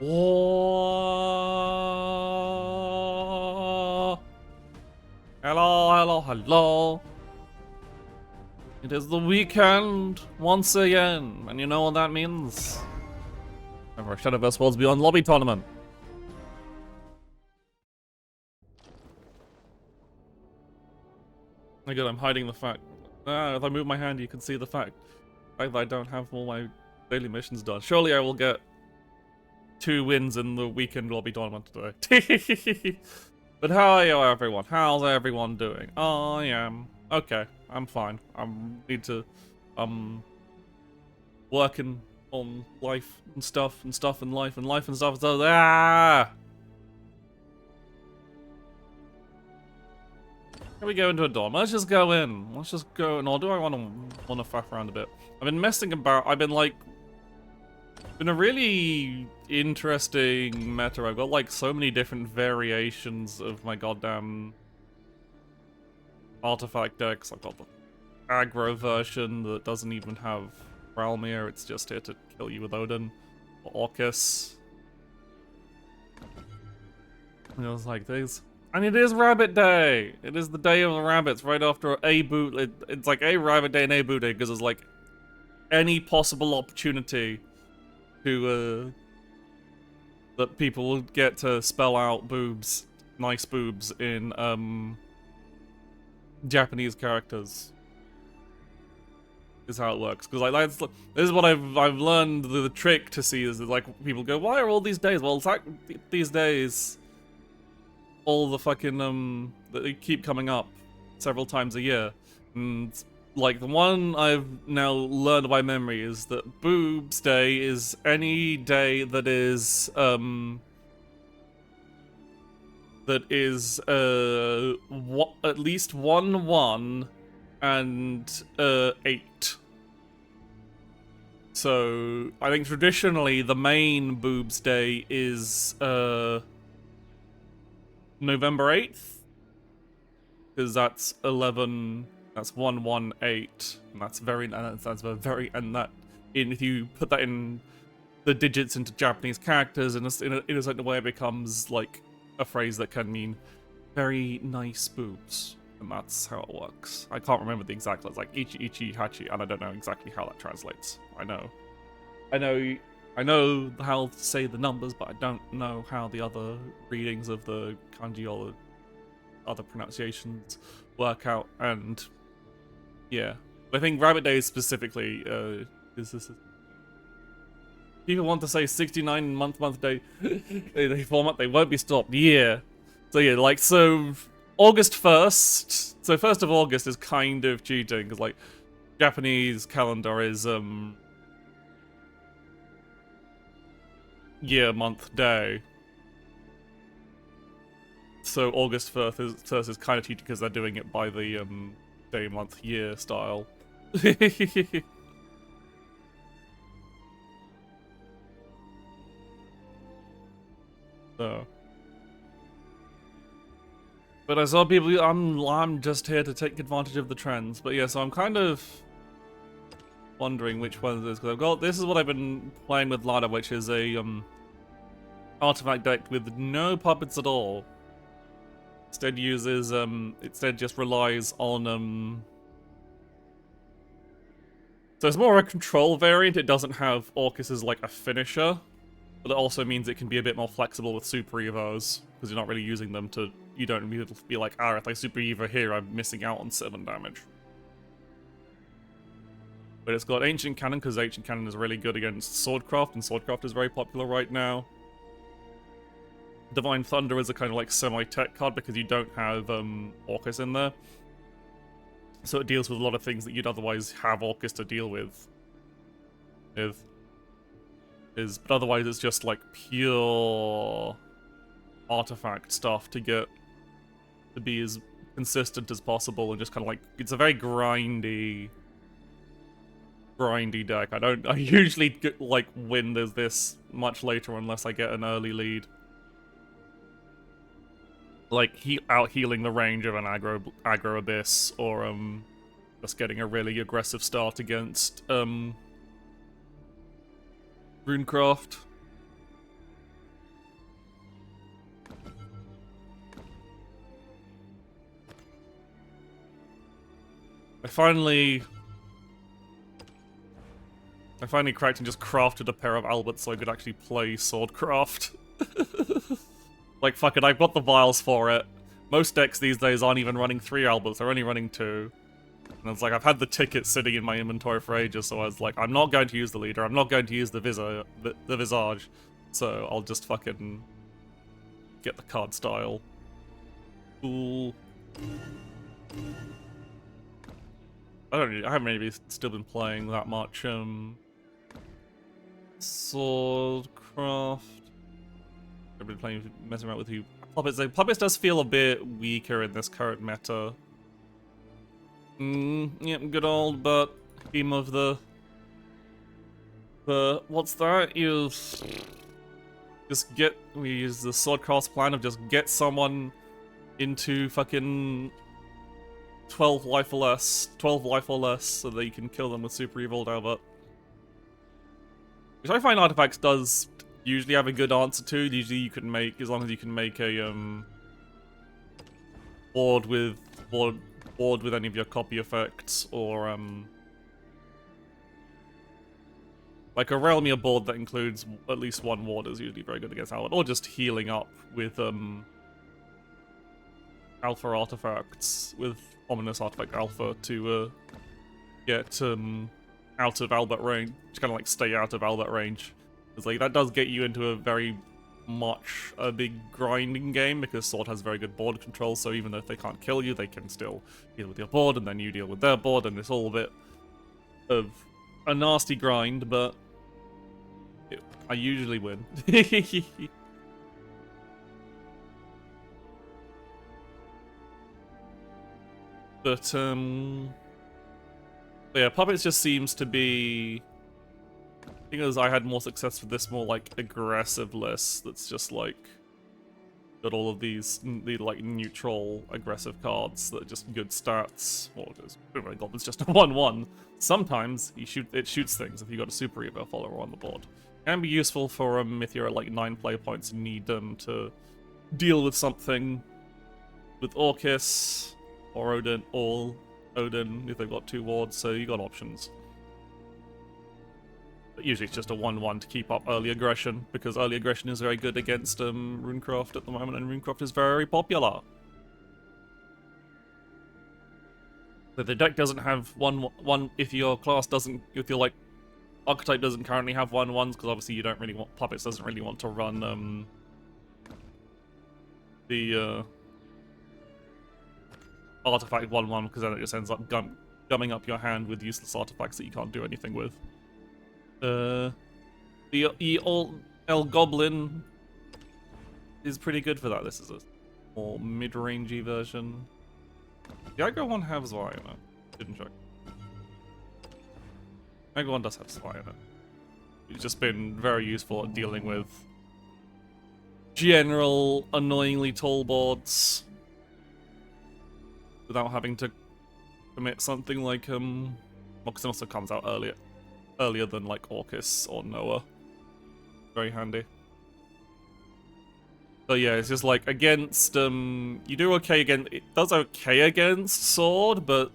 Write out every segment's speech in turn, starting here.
Oh, hello, hello, hello. It is the weekend once again, and you know what that means? Remember, Shadowverse Worlds Beyond Lobby Tournament. Oh god, I'm hiding the fact. If I move my hand, you can see the fact that I don't have all my daily missions done. Surely I will get 2 wins in the weekend lobby tournament today. But how are you, everyone? How's everyone doing? I am okay. I'm fine. I need to working on life and stuff and stuff and life and life and stuff. So Can we go into a dorm? Let's just go in. Let's just go in. Or do I want to faff around a bit? I've been messing about. I've been like, been a really interesting meta. I've got like so many different variations of my goddamn artifact decks. I've got the aggro version that doesn't even have Realmir. It's just here to kill you with Odin or Orcus. And it was like these. And it is Rabbit Day! It is the day of the rabbits right after a boot. It's like a Rabbit Day and a boot day because there's like any possible opportunity to that people will get to spell out boobs, nice boobs in Japanese characters. Is how it works. Because like this is what I've learned the trick to see is that like people go, why are all these days? Well, it's like these days all the fucking that they keep coming up several times a year, and like the one I've now learned by memory is that Boobs Day is any day that is at least 1 and 8. So I think traditionally the main Boobs Day is November 8th, because that's 11. That's 118, and that's very. And that if you put that in the digits into Japanese characters in a certain way, it becomes like a phrase that can mean very nice boobs, and that's how it works. I can't remember the exact. It's like ichi ichi hachi, and I don't know exactly how that translates. I know how to say the numbers, but I don't know how the other readings of the kanji or the other pronunciations work out. And yeah, I think Rabbit Day specifically is this. People want to say 69 month day. they format. They won't be stopped. Yeah. So yeah, like so. August 1st. So 1st of August is kind of cheating because like Japanese calendar is year, month, day. So August 1st is kind of cheating because they're doing it by the day, month, year style. So. But I saw people. I'm just here to take advantage of the trends. But yeah, so I'm kind of wondering which one it is because I've got. This is what I've been playing with Lada, which is a artifact deck with no puppets at all. Instead uses instead just relies on so it's more a control variant. It doesn't have Orcus as like a finisher, but it also means it can be a bit more flexible with Super Evos because you're not really using them to. You don't need to be like, if I Super Evo here, I'm missing out on 7 damage. But it's got Ancient Cannon because Ancient Cannon is really good against Swordcraft, and Swordcraft is very popular right now. Divine Thunder is a kind of like semi-tech card because you don't have Orcus in there. So it deals with a lot of things that you'd otherwise have Orcus to deal with. But otherwise it's just like pure artifact stuff to get to be as consistent as possible and just kind of like it's a very grindy deck. I usually get, like win this much later unless I get an early lead. Like out healing the range of an aggro abyss, or just getting a really aggressive start against Runecraft. I finally cracked and just crafted a pair of Alberts so I could actually play Swordcraft. Like, fuck it, I've got the vials for it. Most decks these days aren't even running 3 Alberts, they're only running 2. And it's like, I've had the ticket sitting in my inventory for ages, so I was like, I'm not going to use the leader, I'm not going to use the Visage, so I'll just fucking get the card style. Cool. I haven't really still been playing that much, Swordcraft. I've been playing, messing around with you. Puppets. Puppets does feel a bit weaker in this current meta. Yep, good old but theme of the what's that? We use the Swordcraft plan of just get someone into fucking 12 life or less, so that you can kill them with Super Evolved Albert. Which I find Artifacts does usually have a good answer to. Usually you can make, as long as you can make a board with any of your copy effects, or like a Realmia board that includes at least one ward is usually very good against Albert, or just healing up with alpha artifacts, with Ominous Artifact Alpha to get out of Albert range, just kind of like stay out of Albert range. It's like, that does get you into a very much a big grinding game, because Sword has very good board control, so even though if they can't kill you, they can still deal with your board, and then you deal with their board, and it's all a bit of a nasty grind, but I usually win. But yeah, Puppets just seems to be, because I had more success with this more like aggressive list that's just like got all of these like neutral aggressive cards that are just good stats. Or just Goblin's just a 1/1. Sometimes it shoots things if you got a Super Evo follower on the board. Can be useful for if you're at like 9 play points and need them to deal with something with Orcus or Odin if they've got 2 wards, so you got options. But usually it's just a 1/1 to keep up early aggression, because early aggression is very good against Runecraft at the moment, and Runecraft is very popular. So the deck doesn't have one if your class doesn't, if your like archetype doesn't currently have 1/1s, because obviously you don't really want, Puppets doesn't really want to run the artifact 1/1, because then it just ends up gumming up your hand with useless artifacts that you can't do anything with. The El Goblin is pretty good for that. This is a more mid-rangey version. The aggro one has Zwei in it. Didn't check. Aggro one does have Zwei in it. It's just been very useful at dealing with general annoyingly tall boards without having to commit something like because it also comes out earlier than like Orcus or Noah. Very handy. So yeah, it's just like against you do okay against, it does okay against Sword, but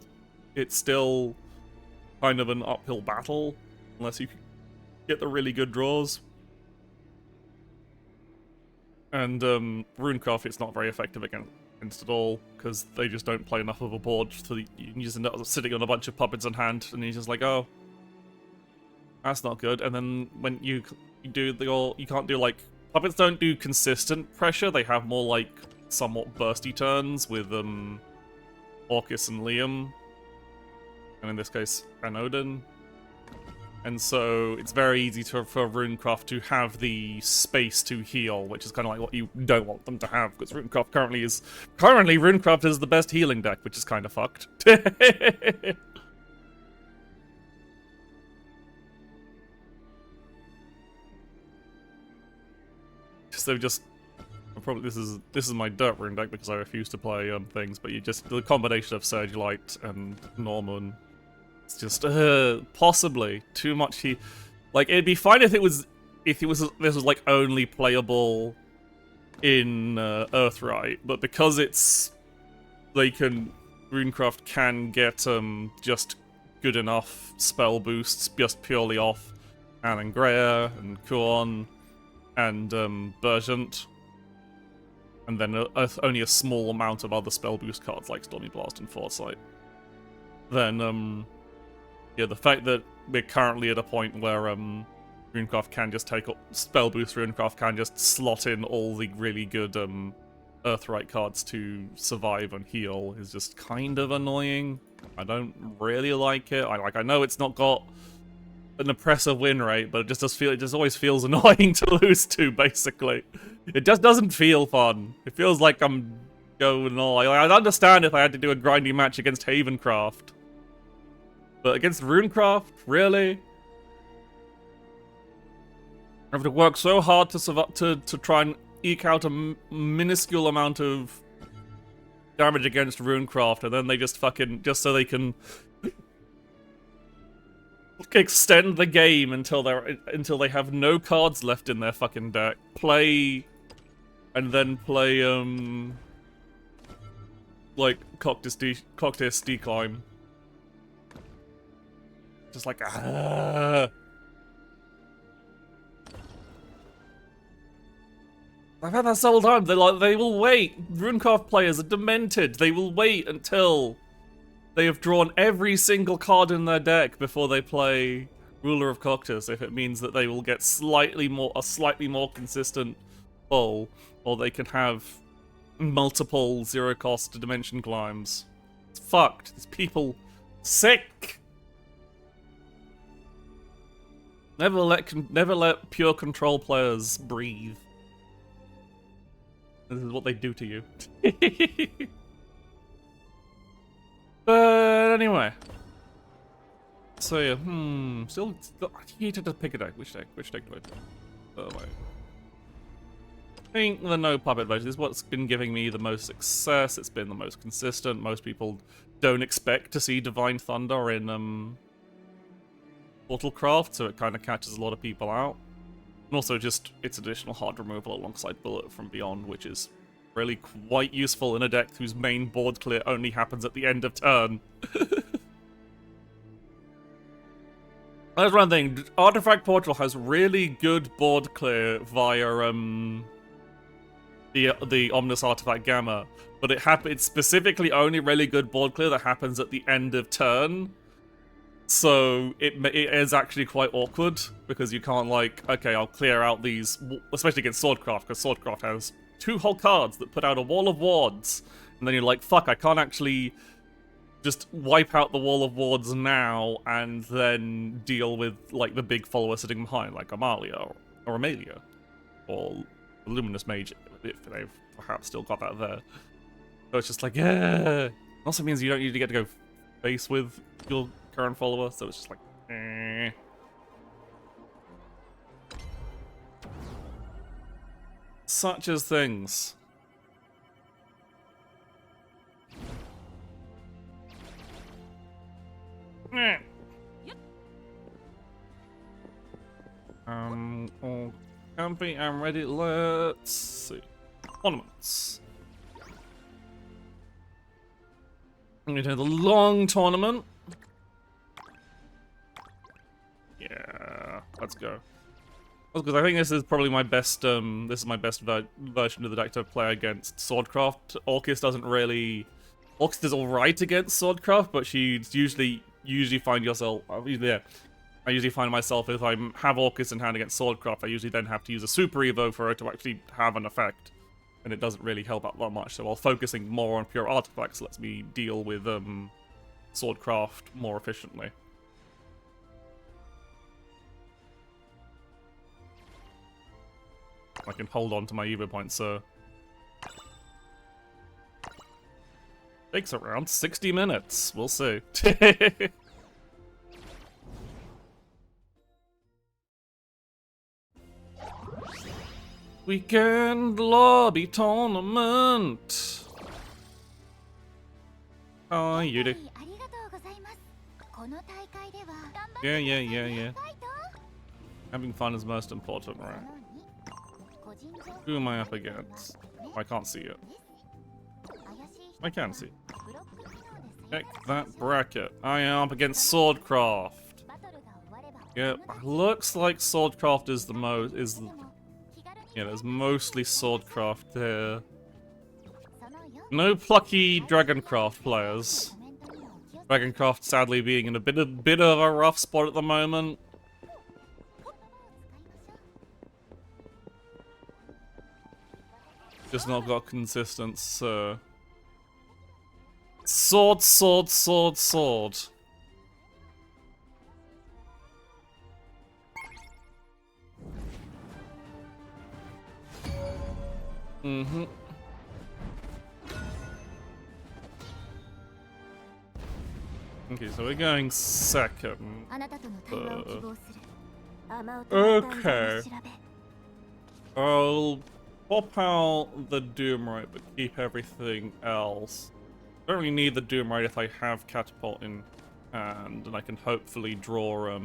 it's still kind of an uphill battle unless you get the really good draws. And Runecraft, it's not very effective against at all, because they just don't play enough of a board, so you just end up sitting on a bunch of puppets in hand, and you're just like, oh, that's not good. And then when you do you can't do like, puppets don't do consistent pressure, they have more like somewhat bursty turns with Orcus and Liam, and in this case, Odin. And so it's very easy for Runecraft to have the space to heal, which is kind of like what you don't want them to have, because Runecraft currently Runecraft is the best healing deck, which is kind of fucked. So just probably this is my dirt rune deck, because I refuse to play things, but you just, the combination of Surge Light and Norman. It's just possibly too much. Like, it'd be fine if this was like only playable in Earthright, but because they can Runecraft can get just good enough spell boosts just purely off Alan Greer and Kuon and Burgent, and then only a small amount of other spell boost cards like Stormy Blast and Foresight. Then yeah, the fact that we're currently at a point where Runecraft can just take spell boost. Runecraft can just slot in all the really good Earthright cards to survive and heal is just kind of annoying. I don't really like it. I know it's not got an oppressive win rate, but it just always feels annoying to lose to. Basically, it just doesn't feel fun. It feels like I'm going all. I'd understand if I had to do a grindy match against Havencraft, but against Runecraft, really? I have to work so hard to survive, to try and eke out a minuscule amount of damage against Runecraft, and then they just so they can extend the game until they have no cards left in their fucking deck. And then play like Coctis Decline. Just like I've had that several times. They will wait. Runecraft players are demented. They will wait until they have drawn every single card in their deck before they play Ruler of Coctis, if it means that they will get a slightly more consistent pull, or they can have multiple zero-cost dimension climbs. It's fucked. These people sick. Never let pure control players breathe. This is what they do to you. But anyway. So yeah, still I needed to pick a deck. Which deck do I do? Oh wait. I think the no puppet version is what's been giving me the most success. It's been the most consistent. Most people don't expect to see Divine Thunder in Portalcraft, so it kind of catches a lot of people out. And also just its additional hard removal alongside Bullet from Beyond, which is really quite useful in a deck whose main board clear only happens at the end of turn. That's one thing. Artifact Portal has really good board clear via the Omnis Artifact Gamma, but it's specifically only really good board clear that happens at the end of turn. So it is actually quite awkward, because you can't okay, I'll clear out these, especially against Swordcraft, because Swordcraft has 2 whole cards that put out a wall of wards, and then you're like, fuck, I can't actually just wipe out the wall of wards now and then deal with the big follower sitting behind, like Amalia or Amelia or Luminous Mage, if they've perhaps still got that there. So it's just like, yeah. It also means you don't usually get to go face with your current follower, so it's just like, eh. Such as things. All comfy and ready. Let's see. Tournaments. I'm gonna do the long tournament. Yeah, let's go. Because I think this is probably my best. This is my best version of the deck to play against Swordcraft. Orcus is alright against Swordcraft, but she's usually find yourself. Yeah, I usually find myself, if I have Orcus in hand against Swordcraft, I usually then have to use a Super Evo for it to actually have an effect, and it doesn't really help out that much. So while focusing more on pure artifacts lets me deal with Swordcraft more efficiently. I can hold on to my Evo points, so takes around 60 minutes. We'll see. Weekend lobby tournament. Oh, you do. Yeah. Having fun is most important, right? Who am I up against? I can't see it. I can see. Check that bracket. I am up against Swordcraft. Yeah, looks like Swordcraft is the most. Yeah, there's mostly Swordcraft there. No plucky Dragoncraft players. Dragoncraft sadly being in a bit of a rough spot at the moment. Just not got consistent, so. Sword, sword, sword, sword. Mm-hmm. Okay, so we're going second. Okay. I'll pop out the Doomrite, but keep everything else. I don't really need the Doomrite if I have Catapult in hand, and I can hopefully draw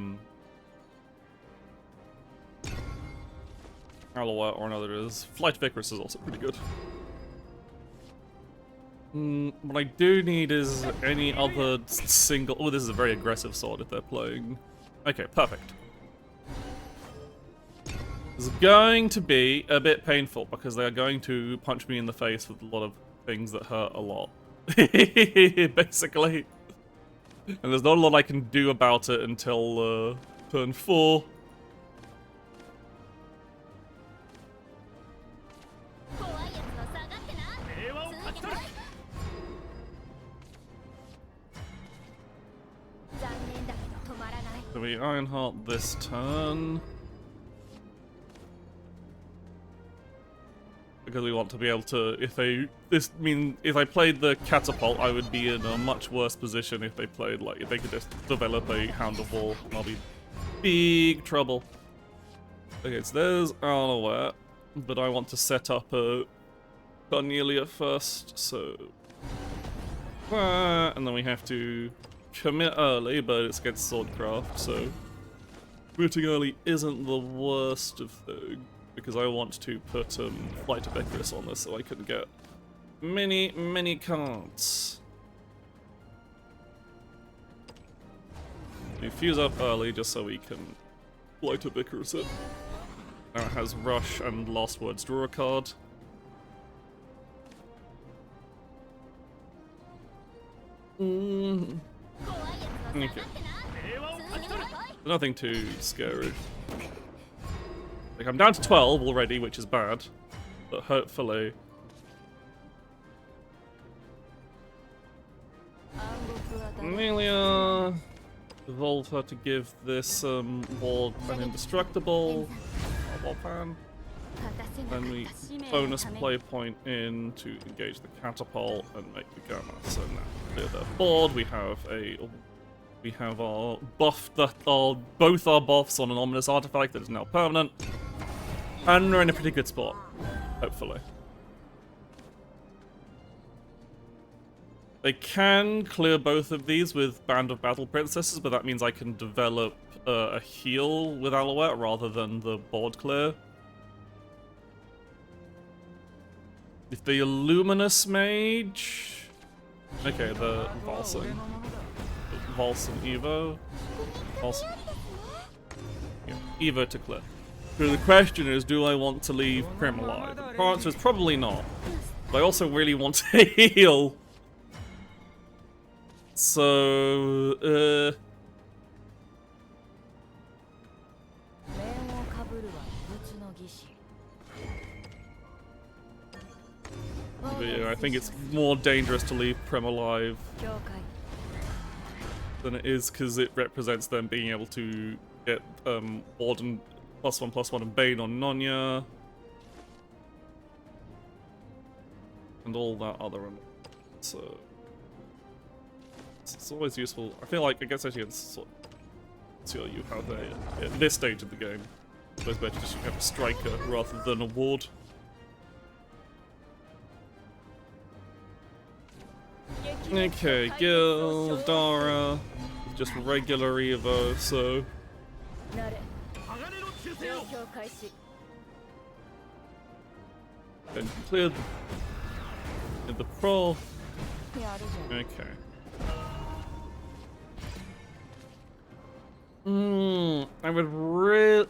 Alouette or another is. Flight of Icarus is also pretty good. What I do need is any other single... Oh, this is a very aggressive sword if they're playing. Okay, perfect. It's going to be a bit painful because they are going to punch me in the face with a lot of things that hurt a lot. Basically. And there's not a lot I can do about it until turn 4. So we Ironheart this turn. Because we want to be able to, if I played the Catapult, I would be in a much worse position if they played, like, if they could just develop a Hound of War, and I'll be big trouble. Okay, so there's Alouette, but I want to set up a Cornelia first, so... and then we have to commit early, but it's against Swordcraft, so... Committing early isn't the worst of things. Because I want to put Flight of Icarus on this so I can get many cards. We fuse up early just so we can Flight of Icarus it. Now it has Rush and Last Words draw a card. Okay. Nothing too scary. Like, I'm down to 12 already, which is bad, but hopefully... Amelia... Evolve her to give this ward an indestructible wall pan. Then we bonus play point in to engage the catapult and make the gamma. So now clear the board. We have our buff that are both our buffs on an ominous artifact that is now permanent. And we're in a pretty good spot, hopefully. They can clear both of these with Band of Battle Princesses, but that means I can develop a heal with Alouette rather than the board clear. If the Illuminous Mage... Okay, the Valsing. Valsing Evo. Valsing... Yeah, Evo to clear. So the question is, do I want to leave Prim alive? The answer is probably not. But I also really want to heal. So, but yeah, I think it's more dangerous to leave Prim alive than it is because it represents them being able to get Warden +1/+1 and Bane on Nonya. And all that other so it's always useful. I feel like I guess actually it's sort of tell you how they at this stage of the game it's always better to just have a striker rather than a ward. Okay, Gil, Dara, just regular Evo, so then cleared the pro. Okay. I would really...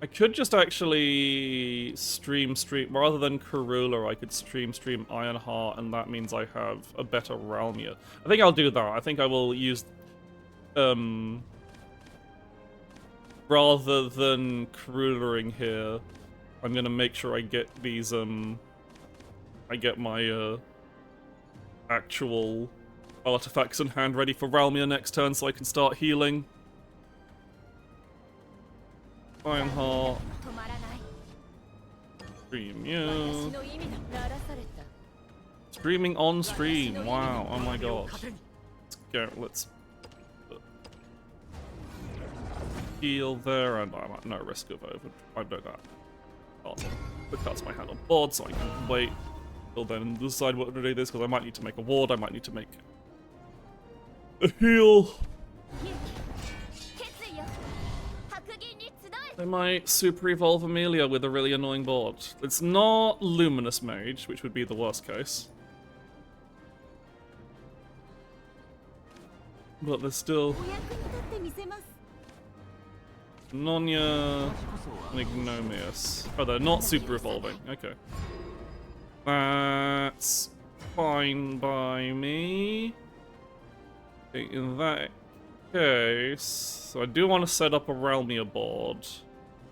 I could just actually stream rather than Karula, I could stream Ironheart, and that means I have a better Realmia. I think I'll do that. I think I will use rather than Karulaing here, I'm gonna make sure I get these I get my actual artifacts in hand ready for Realmia next turn so I can start healing. Ironheart. Stream you. Streaming on stream. Wow. Oh my god. Let's go. Let's heal there, and I'm at no risk of over. I've done that. Put cards in my hand on board so I can wait till then decide what to do this, because I might need to make a ward. I might need to make a heal. I might super evolve Amelia with a really annoying board. It's not Luminous Mage, which would be the worst case. But there's still Nonya and Ignomius. Oh, they're not super evolving. Okay. That's fine by me. In that case, so I do want to set up a Realmia board.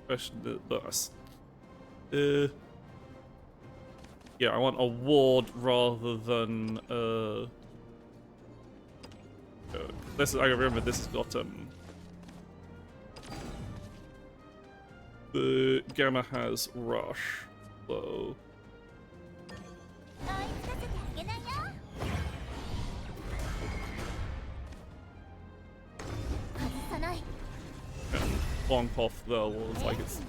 Especially this. Yeah, I want a ward rather than this. I remember this has got the Gamma has Rush, so. And bonk off the walls like it's.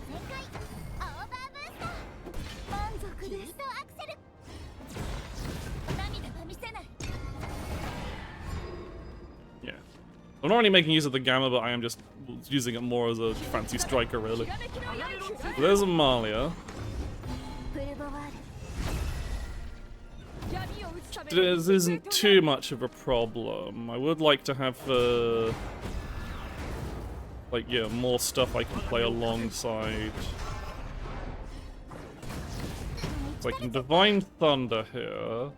Yeah. I'm not really making use of the Gamma, but I am just using it more as a fancy striker, really. So there's Amalia. This isn't too much of a problem. I would like to have, like, yeah, more stuff I can play alongside. So I can Divine Thunder here.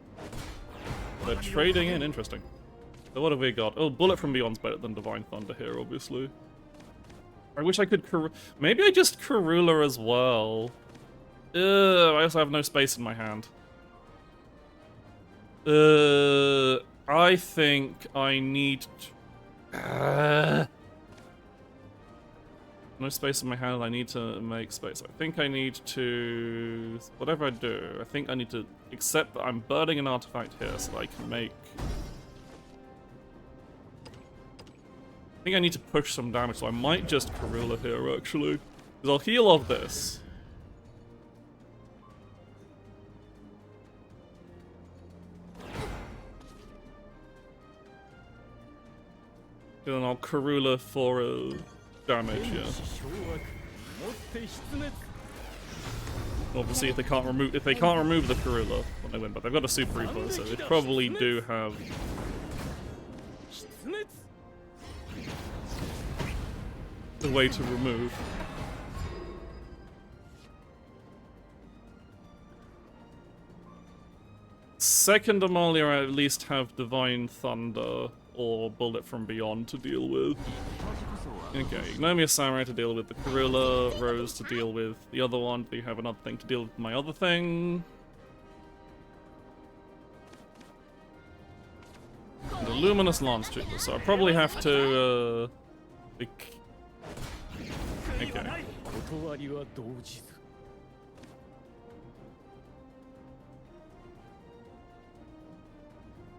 They're trading in, interesting. So what have we got? Oh, Bullet from Beyond's better than Divine Thunder here, obviously. I wish I could maybe I just Karula as well. I also have no space in my hand. I think I need to... no space in my hand, I need to make space. I think I need to... whatever I do, I think I need to accept that I'm burning an artifact here so that I can make... I think I need to push some damage, so I might just Karula here, actually. Because I'll heal off this. Then I'll Karula for damage, yeah. Obviously, if they can't remove the Karula, then they win. But they've got a Super Reaper, so they probably do have a way to remove. Second Amalia, I at least have Divine Thunder or Bullet from Beyond to deal with. Okay, Ignomia Samurai to deal with the Karula, Rose to deal with the other one. Do you have another thing to deal with my other thing? The Luminous Lance Trooper, so I probably have to, okay.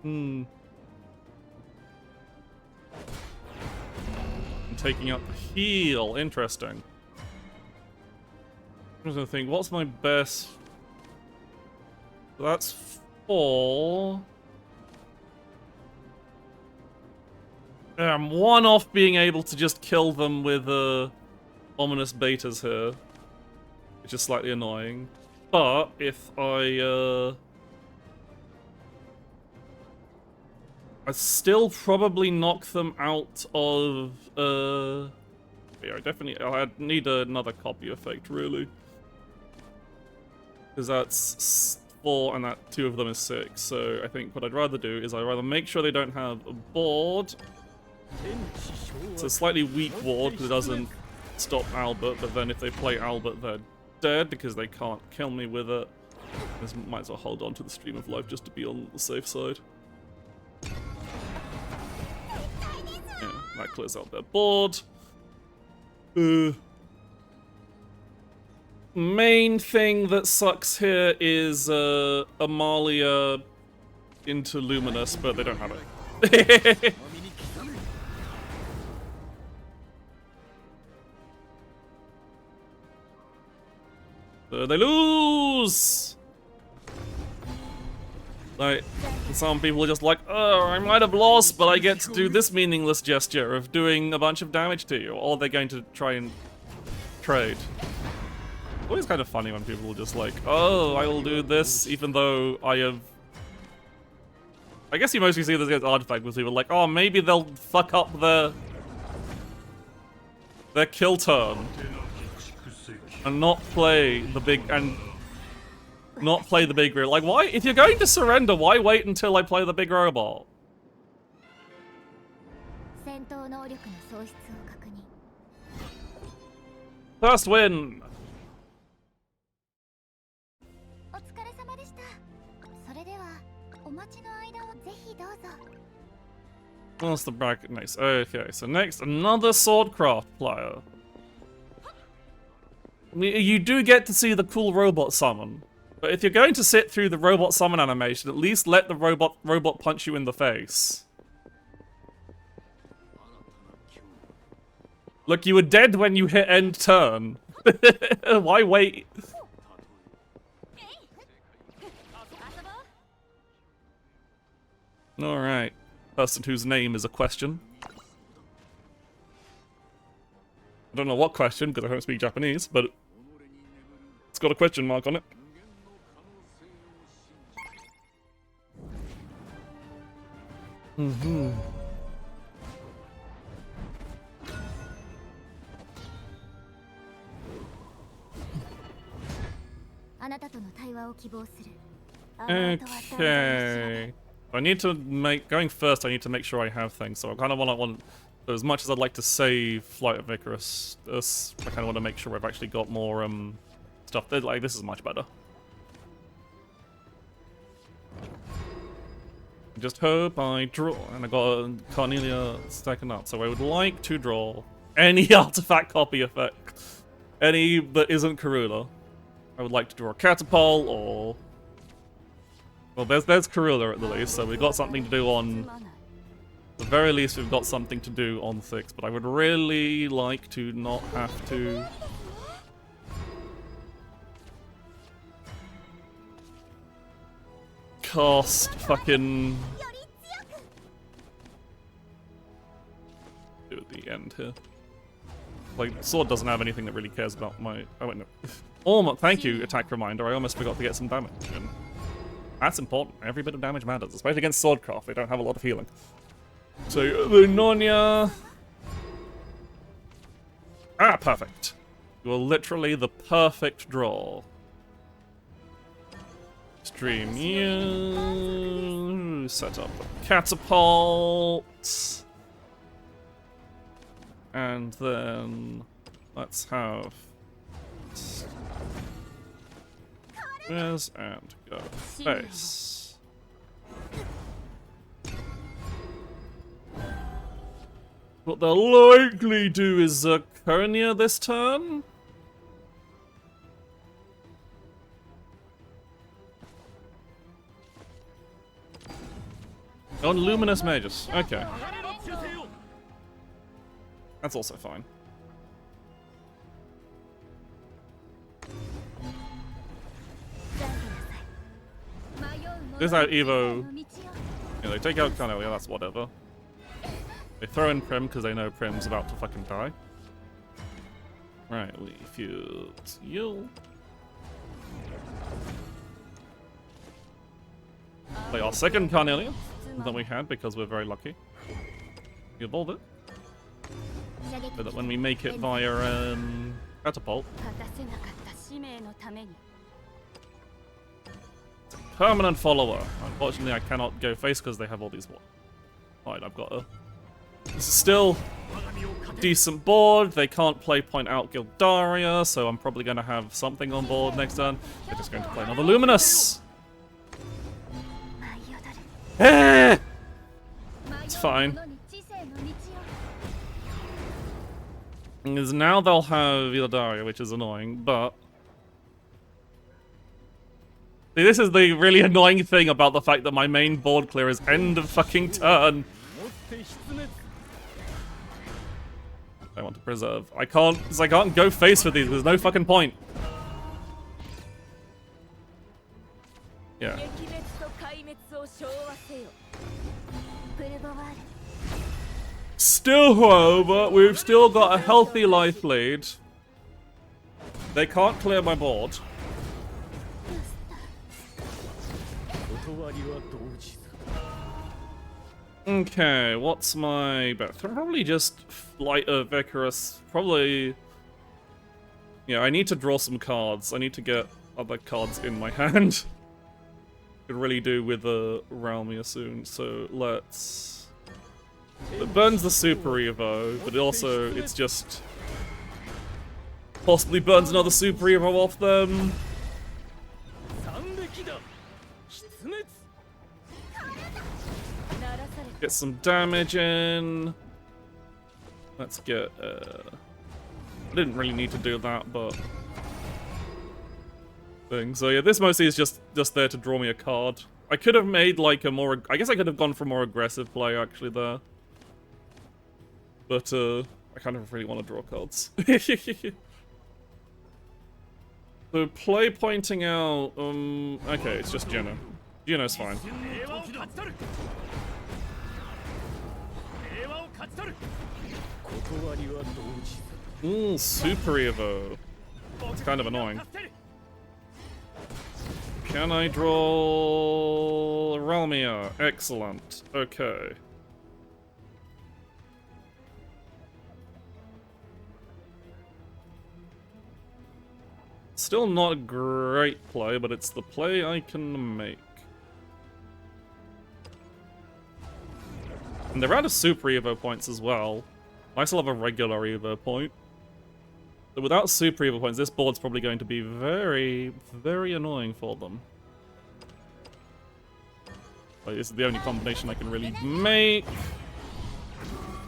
I'm taking out the heal. Interesting. I'm just gonna think, what's my best? That's 4. I'm one off being able to just kill them with ominous betas here, which is slightly annoying. But if I I still probably knock them out of, yeah, I need another copy effect, really. Because that's 4 and that 2 of them is 6, so I think what I'd rather do is I'd rather make sure they don't have a board. It's a slightly weak ward because it doesn't stop Albert, but then if they play Albert, they're dead because they can't kill me with it. I might as well hold on to the Stream of Life just to be on the safe side. Yeah, that clears out their board. Main thing that sucks here is Amalia into Luminous, but they don't have it. So they lose! Like, some people are just like, oh, I might have lost, but I get to do this meaningless gesture of doing a bunch of damage to you. Or they're going to try and trade. Always kind of funny when people are just like, oh, I will do this, even though I have... I guess you mostly see this against Artifact with people like, oh, maybe they'll fuck up their kill turn. And not play the big robot. Like, why? If you're going to surrender, why wait until I play the big robot? First win! What's the bracket? Nice. Okay, so next, another Swordcraft player. You do get to see the cool robot summon. But if you're going to sit through the robot summon animation, at least let the robot punch you in the face. Look, you were dead when you hit end turn. Why wait? Alright. Person whose name is a question. I don't know what question, because I don't speak Japanese, but it's got a question mark on it. Mm-hmm. Okay. I need to going first, I need to make sure I have things, so I kind of want so as much as I'd like to save Flight of Icarus, I kind of want to make sure I've actually got more stuff. Like, this is much better. Just hope I draw, and I got Cornelia stacking up, so I would like to draw any artifact copy effect. Any that isn't Karula. I would like to draw a Catapult, or... Well, there's Karula at the least, so we've got something to do on... At the very least, we've got something to do on 6, but I would really like to not have to... cast fucking... do at the end here. Like, Sword doesn't have anything that really cares about my... Oh, wait, no. Almost, thank you, attack reminder. I almost forgot to get some damage in. That's important. Every bit of damage matters, especially against Swordcraft. They don't have a lot of healing. So, the Nonya... Ah, perfect. You are literally the perfect draw. Stream you. Set up the catapult. And then let's have Where's and go face. What they'll likely do is Zirconia this turn. On Luminous Magus. Okay. That's also fine. This out Evo. Yeah, they take out Cornelia, that's whatever. They throw in Prim because they know Prim's about to fucking die. Right, we fuse you. play our second Carnelian that we had because we're very lucky. We evolve it. So that when we make it via catapult, permanent follower. Unfortunately, I cannot go face because they have all these. Alright, I've got a. This is still a decent board. They can't play point out Gildaria, so I'm probably going to have something on board next turn. They're just going to play another Luminous. It's fine. Because now they'll have Gildaria, which is annoying, but. See, this is the really annoying thing about the fact that my main board clear is end of fucking turn. I want to preserve. I can't, because I can't go face with these. There's no fucking point. Yeah. Still, however, we've still got a healthy life lead. They can't clear my board. Okay, what's my bet? Probably just Flight of Icarus. Probably. Yeah, I need to draw some cards. I need to get other cards in my hand. Could really do with a Realmia soon. So let's. It burns the Super Evo, but also it's just. Possibly burns another Super Evo off them. Get some damage in. Let's get. I didn't really need to do that, but. So yeah, this mostly is just there to draw me a card. I could have made like a more. I guess I could have gone for more aggressive play actually there. But I kind of really want to draw cards. So play pointing out. Okay, it's just Geno. Geno's fine. Super Evo. It's kind of annoying. Can I draw Realmia? Excellent. Okay. Still not a great play, but it's the play I can make. And they're out of Super Evo points as well. I still have a regular Evo point. But without Super Evo points, this board's probably going to be very, very annoying for them. Like, this is the only combination I can really make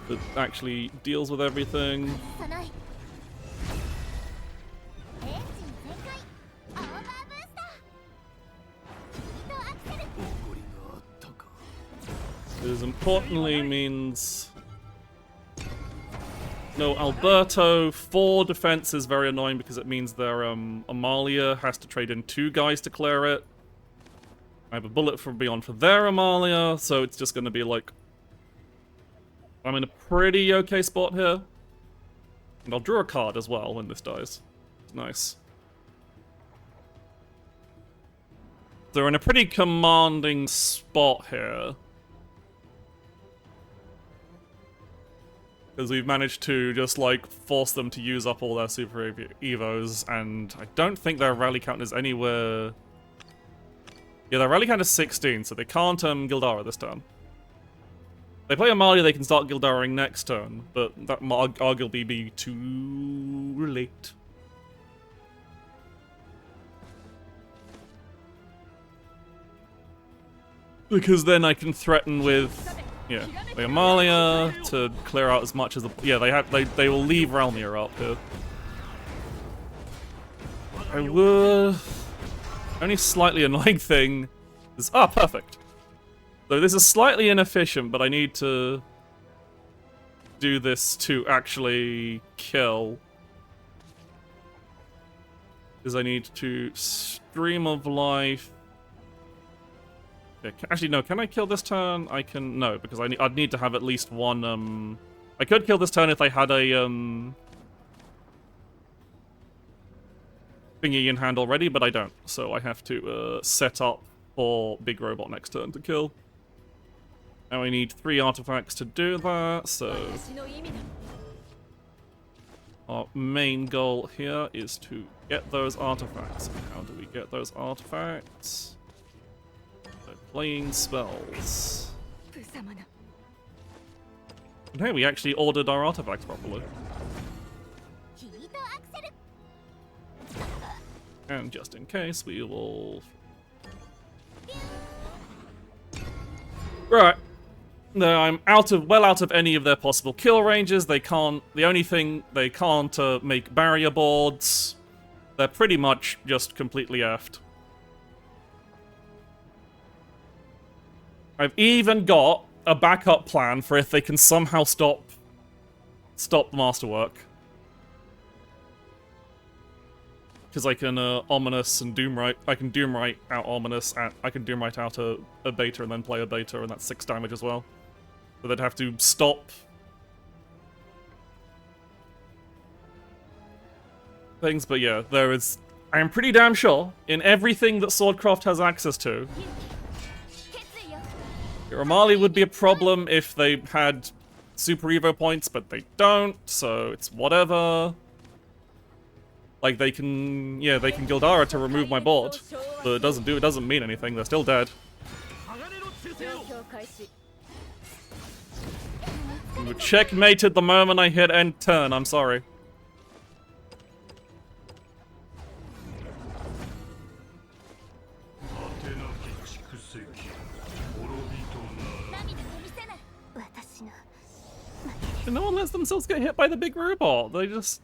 that actually deals with everything. This importantly means no Alberto. 4 defense is very annoying because it means their Amalia has to trade in 2 guys to clear it. I have a bullet from beyond for their Amalia, so it's just going to be like I'm in a pretty okay spot here. And I'll draw a card as well when this dies. Nice. So we're in a pretty commanding spot here. Because we've managed to just, like, force them to use up all their Super Evos, and I don't think their rally count is anywhere... Yeah, their rally count is 16, so they can't Gildara this turn. They play Amalia, they can start Gildaring next turn, but that might arguably be too late. Because then I can threaten with... Yeah, the Amalia to clear out as much as the... Yeah, they will leave Realmia up here. I would... Only slightly annoying thing is... Ah, perfect. So this is slightly inefficient, but I need to do this to actually kill. Because I need to Stream of Life... Actually, no, can I kill this turn? I can... No, because I'd need to have at least one, I could kill this turn if I had a, thingy in hand already, but I don't. So I have to, set up for Big Robot next turn to kill. And we need 3 artifacts to do that, so our main goal here is to get those artifacts. How do we get those artifacts? By playing spells. And hey, we actually ordered our artifacts properly. And just in case, we will... Right. No, I'm well out of any of their possible kill ranges. They can't... The only thing they can't make barrier boards. They're pretty much just completely effed. I've even got a backup plan for if they can somehow stop the masterwork. Because I can Ominous and Doomwrite. I can Doomwrite out Ominous, and I can Doomwrite out a beta and then play a beta, and that's 6 damage as well. So they'd have to stop things, but yeah, there is... I am pretty damn sure, in everything that Swordcraft has access to, Ramali would be a problem if they had Super Evo points, but they don't, so it's whatever. Like, they can... Yeah, they can Gildara to remove my board, but it doesn't mean anything, they're still dead. You checkmated the moment I hit end turn, I'm sorry. No one lets themselves get hit by the big robot. They just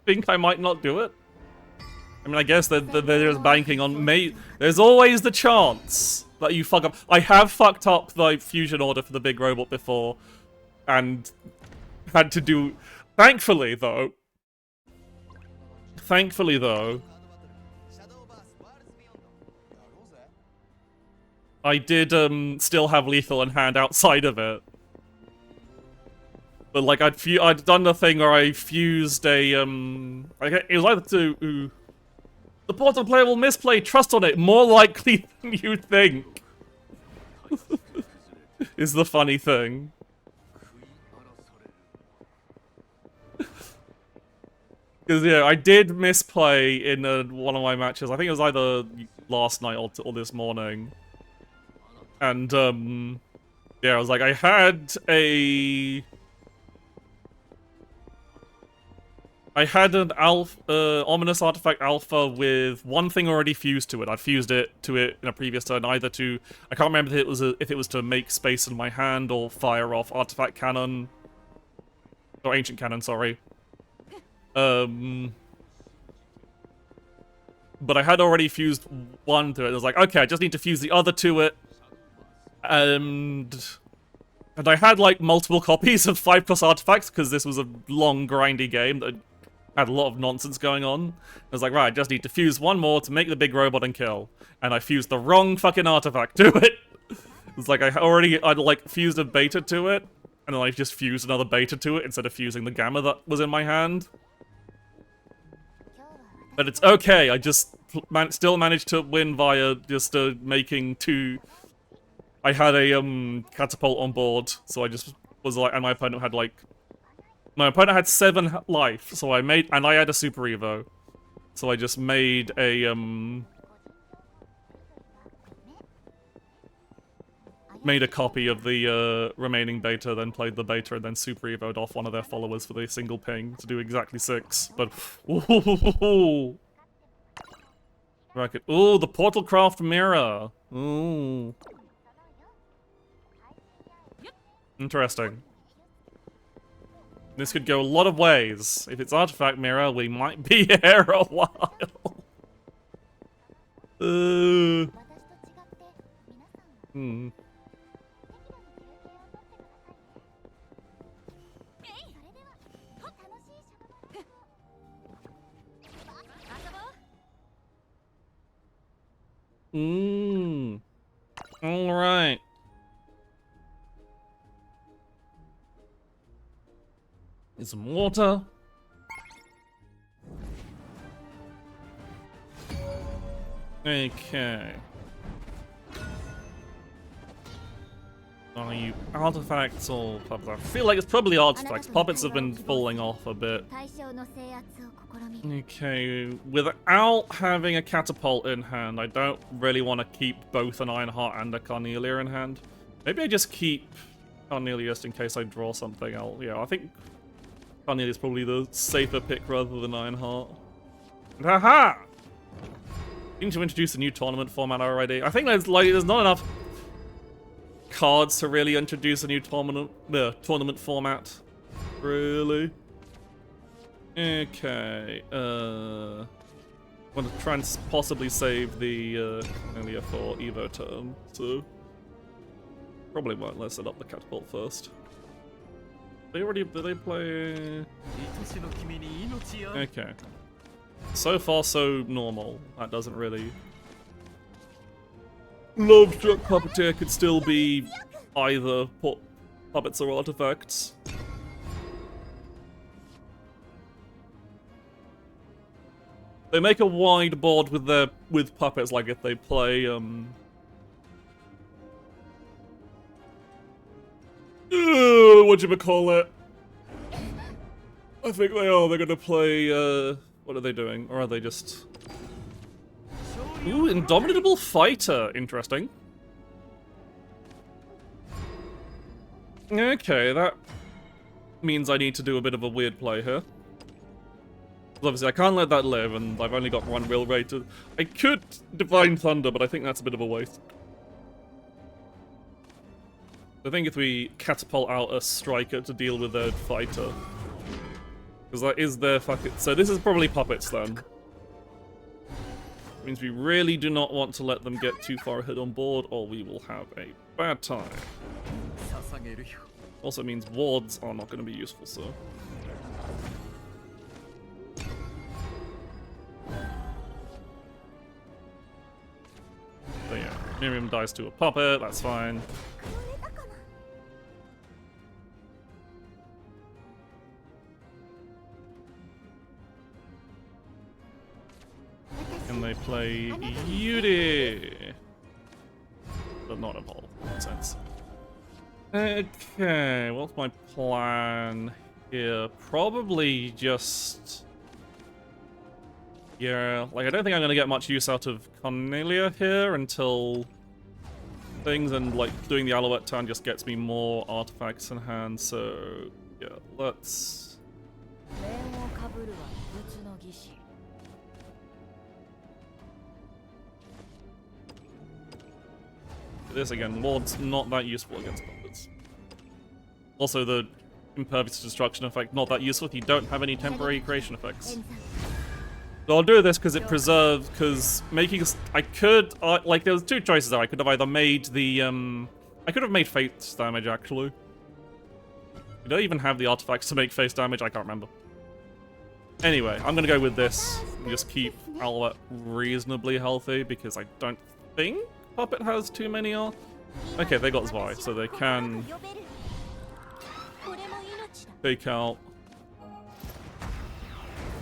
think I might not do it. I mean, I guess they're just banking on me. There's always the chance that you fuck up. I have fucked up the fusion order for the big robot before, and had to do... Thankfully, though, I did still have lethal in hand outside of it. But like I'd done the thing where I fused a it was either to the portal player will misplay trust on it more likely than you think. Is the funny thing. Because yeah, I did misplay in one of my matches. I think it was either last night or this morning. And yeah, I was like, I had an Ominous Artifact Alpha with one thing already fused to it. I'd fused it to it in a previous turn, either to... I can't remember if it was to make space in my hand or fire off Artifact Cannon. Or Ancient Cannon, sorry. But I had already fused one to it. I was like, okay, I just need to fuse the other to it. And I had, like, multiple copies of 5+ artifacts, because this was a long, grindy game that had a lot of nonsense going on. I was like, right, I just need to fuse one more to make the big robot and kill. And I fused the wrong fucking artifact to it. It was like, I'd like, fused a beta to it, and then I just fused another beta to it instead of fusing the gamma that was in my hand. But it's okay, I just still managed to win via just making 2... I had a catapult on board, so I just was like, and my opponent had like... My opponent had 7 life, so I made... And I had a Super Evo. So I just made a, made a copy of the remaining beta, then played the beta, and then Super Evo'd off one of their followers for the single ping to do exactly 6. But... Ooh, ooh, the Portalcraft mirror. Ooh. Interesting. This could go a lot of ways. If it's Artifact Mirror, we might be here a while. Alright. Get some water. Okay. Are you artifacts or puppets? I feel like it's probably artifacts. Puppets have been falling off a bit. Okay, without having a catapult in hand, I don't really want to keep both an Ironheart and a Carnelia in hand. Maybe I just keep Carnelia just in case I draw something else. Yeah, I think Carnelia is probably the safer pick rather than Ironheart. Haha! Need to introduce a new tournament format already. I think there's not enough cards to really introduce a new tournament format. Really? Okay. I'm gonna try and possibly save the Cornelia for Evo turn, so probably won't. Let's set up the catapult first. Did they play? Okay. So far, so normal. That doesn't really. Love-struck Puppeteer could still be either puppets or artifacts. They make a wide board with puppets, like if they play whatchamacallit? I think they are. They're gonna play what are they doing? Or are they just... Ooh, Indomitable Fighter. Interesting. Okay, that means I need to do a bit of a weird play here. Obviously, I can't let that live, and I've only got one will rated. I could Divine Thunder, but I think that's a bit of a waste. I think if we catapult out a striker to deal with their fighter, because that is their fucking... So this is probably puppets then. Means we really do not want to let them get too far ahead on board, or we will have a bad time. Also means wards are not going to be useful, so... So yeah, Miriam dies to a puppet, that's fine. And they play Yuri. But not evolve, makes sense. Okay, what's my plan here? Probably just... Yeah, like I don't think I'm gonna get much use out of Cornelia here until things, and like doing the Alouette turn just gets me more artifacts in hand, so yeah, let's... This again, Ward's not that useful against puppets. Also the Impervious Destruction effect, not that useful if you don't have any temporary creation effects. So I'll do this because it preserves, because making... I could... like, there was two choices there. I could have either made the... I could have made face damage, actually. You don't even have the artifacts to make face damage, I can't remember. Anyway, I'm gonna go with this and just keep Alouette reasonably healthy, because I don't think Puppet has too many art. Okay, they got Zwei, so they can... take out...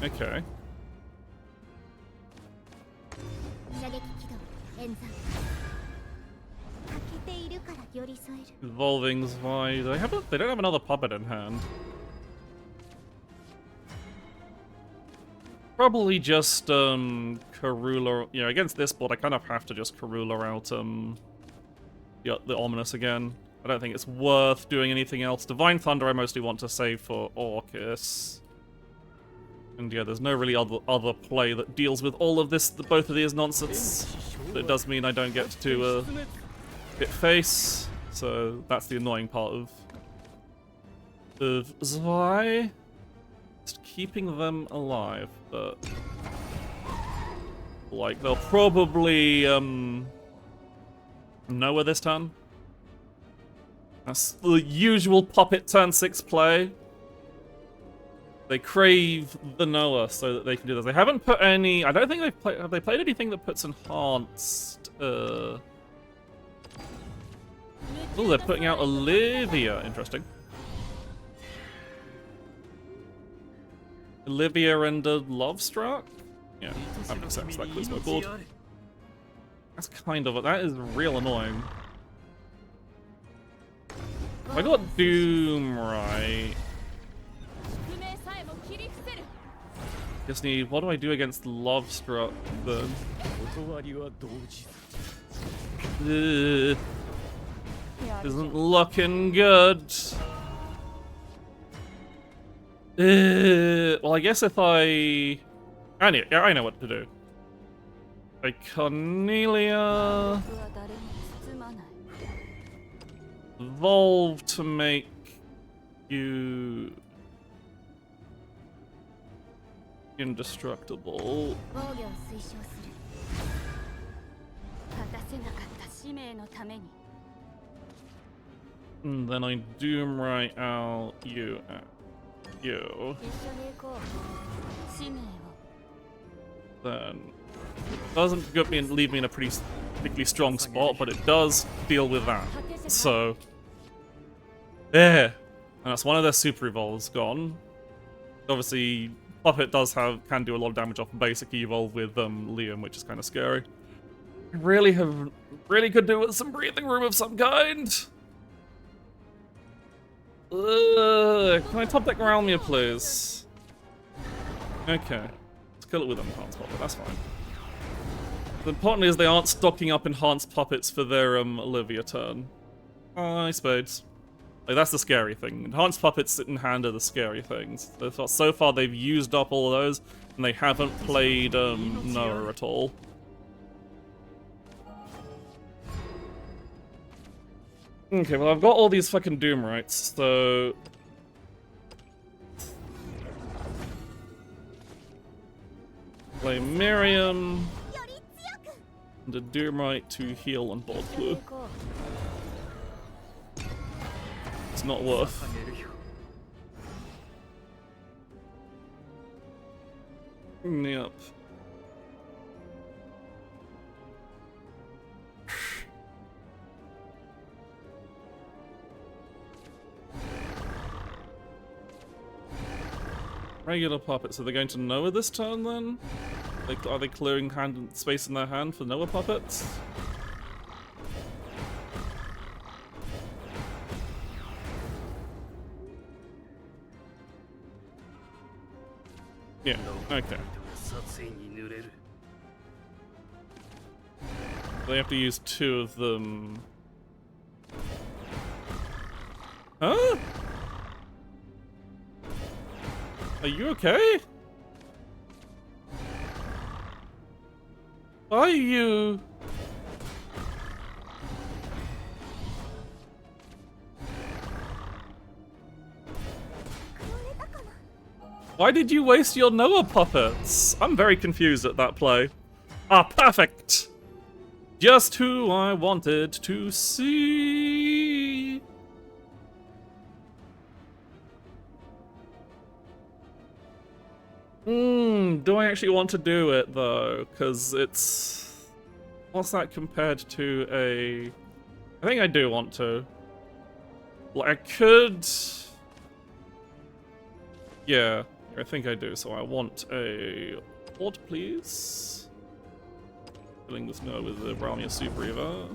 Okay. Evolving Zwei. They don't have another puppet in hand. Probably just Karula. Yeah, against this board I kind of have to just Karula out the Ominous again. I don't think it's worth doing anything else. Divine Thunder I mostly want to save for Orcus. And yeah, there's no really other play that deals with all of this, both of these nonsense. But it does mean I don't get to hit face, so that's the annoying part of Zwei. Just keeping them alive, but like they'll probably Noah this turn. That's the usual puppet turn 6 play. They crave the Noah so that they can do this. They haven't put any... I don't think they've played... Have they played anything that puts enhanced... Oh, they're putting out Olivia. Interesting. Olivia and Lovestruck? Yeah, that makes sense. That clears my board. That's kind of... That is real annoying. I got Doom right. Just need. What do I do against Lovestruck then? Isn't looking good. Well, I guess if I know what to do. Like Cornelia, evolve to make you indestructible. And then I Doom right out you. Then doesn't get me and leave me in a particularly strong spot, but it does deal with that. So there, and that's one of their super evolves gone. Obviously, Puppet can do a lot of damage off basic evolve with Liam, which is kind of scary. Really could do with some breathing room of some kind. Can I top deck around me, please? Okay. Let's kill it with Enhanced Puppet, that's fine. The important is they aren't stocking up Enhanced Puppets for their Olivia turn. Aye, spades. Like, that's the scary thing. Enhanced Puppets sit in hand are the scary things. So far they've used up all of those, and they haven't played Noah at all. Okay, well I've got all these fucking Doom rights, so... Play Miriam... and a Doom right to heal on board Blue. It's not worth. Yep. Regular puppets. Are they going to Noah this turn then? Like, are they clearing space in their hand for Noah puppets? Yeah, okay. They have to use 2 of them. Huh? Are you okay? Are you? Why did you waste your Noah puppets? I'm very confused at that play. Ah, perfect! Just who I wanted to see. Do I actually want to do it though? Because it's... What's that compared to a... I think I do want to. Like, I could... Yeah, I think I do. So I want a... Port, please. Filling this note with the Ramia Super Eva.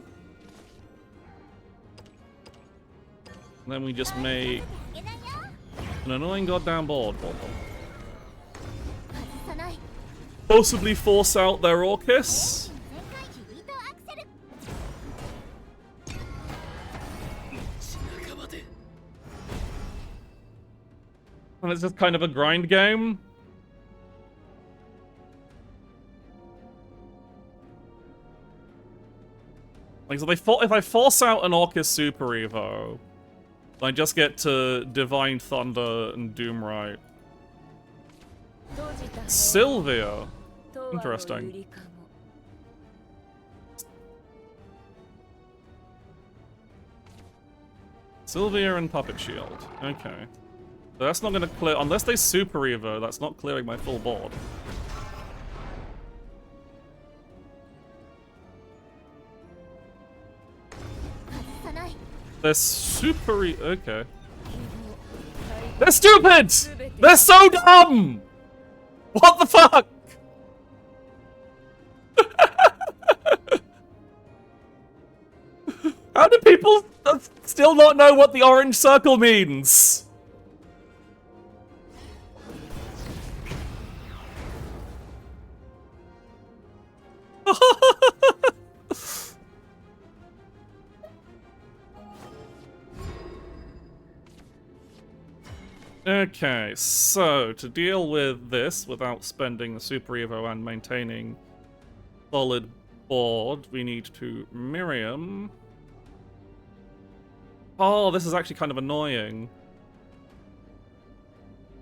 And then we just make... an annoying goddamn board. Possibly force out their Orcus. And it's just kind of a grind game. Like, so if I force out an Orcus Super Evo, I just get to Divine Thunder and Doomright. Sylvia. Interesting. Sylvia and Puppet Shield. Okay. So that's not going to clear... Unless they Super Evo, that's not clearing my full board. They're Super Evo... Okay. They're stupid! They're so dumb! What the fuck? still not know what the orange circle means. Okay, so to deal with this without spending a Super Evo and maintaining solid board, we need to Miriam. Oh, this is actually kind of annoying.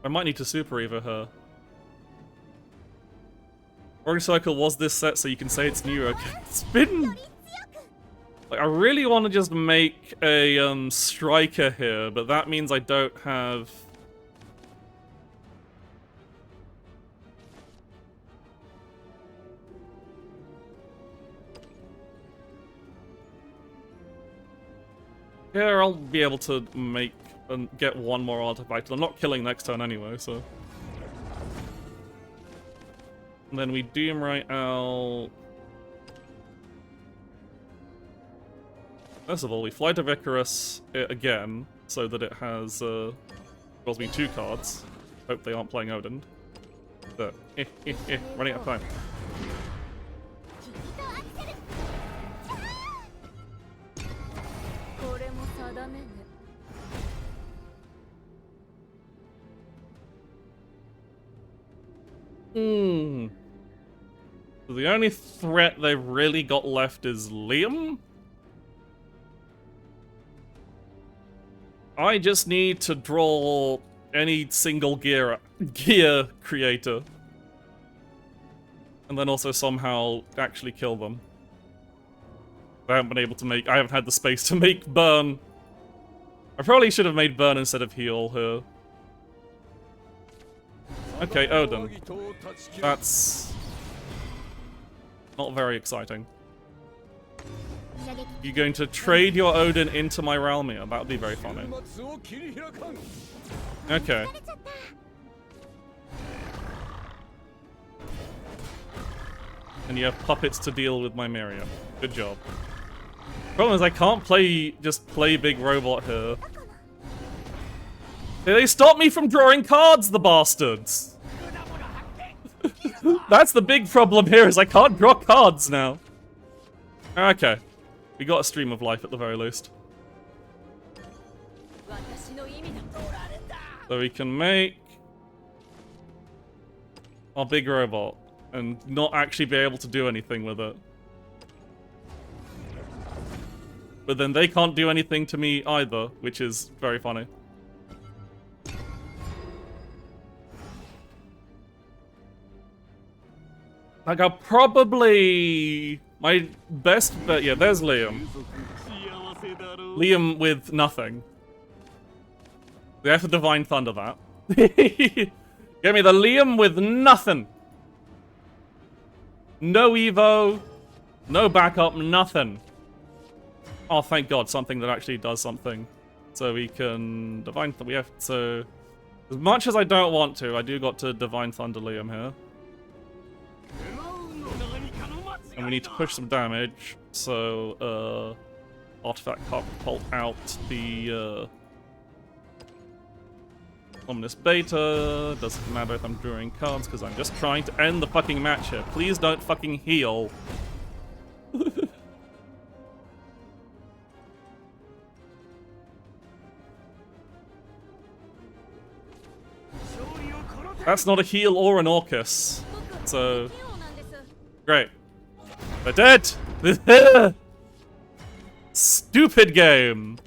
I might need to Super Evo her. Orange Circle was this set, so you can say it's new. Okay, it's been... Like, I really want to just make a striker here, but that means I don't have... Here, I'll be able to make and get one more artifact. I'm not killing next turn anyway, so... And then we Doomwrite out... First of all, we fly to Vicarus again, so that it has, draws me 2 cards. Hope they aren't playing Odin. But, running out of time. So the only threat they've really got left is Liam? I just need to draw any single gear creator. And then also somehow actually kill them. I haven't been able to make... I haven't had the space to make burn. I probably should have made burn instead of heal here. Okay, Odin. That's... not very exciting. You're going to trade your Odin into my Realmir. That would be very funny. Okay. And you have puppets to deal with my Miriam. Good job. Problem is I can't just play big robot here. They stopped me from drawing cards, the bastards! That's the big problem here, is I can't draw cards now. Okay. We got a stream of life at the very least. So we can make our big robot and not actually be able to do anything with it. But then they can't do anything to me either, which is very funny. Like, I'll probably... My best bet... Yeah, there's Liam. Liam with nothing. We have to Divine Thunder that. Give me the Liam with nothing. No Evo. No backup, nothing. Oh, thank God, something that actually does something. So we can... Divine Thunder... We have to... As much as I don't want to, I do got to Divine Thunder Liam here. And we need to push some damage, so, Artifact Catapult out the, Ominous Beta. Doesn't matter if I'm drawing cards, because I'm just trying to end the fucking match here. Please don't fucking heal. That's not a heal or an Orcus. So... Great. They're dead! Stupid game!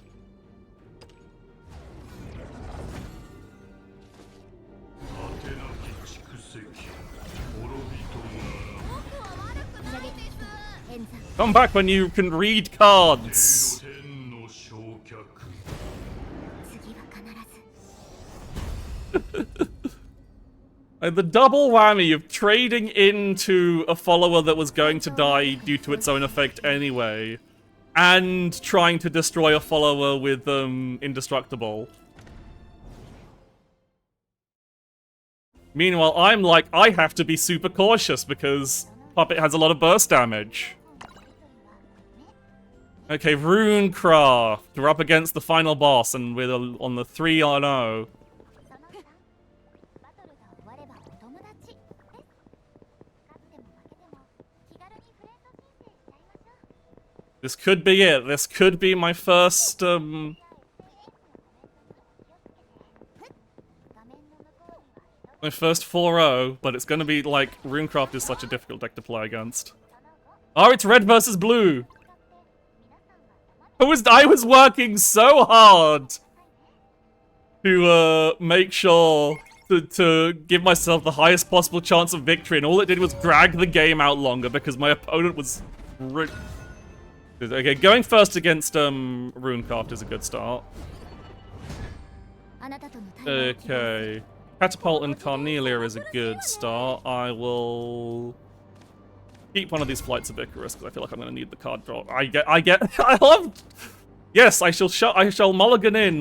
Come back when you can read cards! Like the double whammy of trading into a follower that was going to die due to its own effect anyway, and trying to destroy a follower with indestructible. Meanwhile, I'm like, I have to be super cautious because Puppet has a lot of burst damage. Okay, Runecraft. We're up against the final boss, and we're on the 3-0. This could be it. This could be my first, my first 4-0, but it's gonna be like, Runecraft is such a difficult deck to play against. Oh, it's red versus blue! I was working so hard to, make sure to give myself the highest possible chance of victory, and all it did was drag the game out longer because my opponent was... Okay, going first against, Runecraft is a good start. Okay. Catapult and Carnelia is a good start. I will keep one of these Flights of Icarus because I feel like I'm going to need the card draw. I love... Yes, I shall mulligan in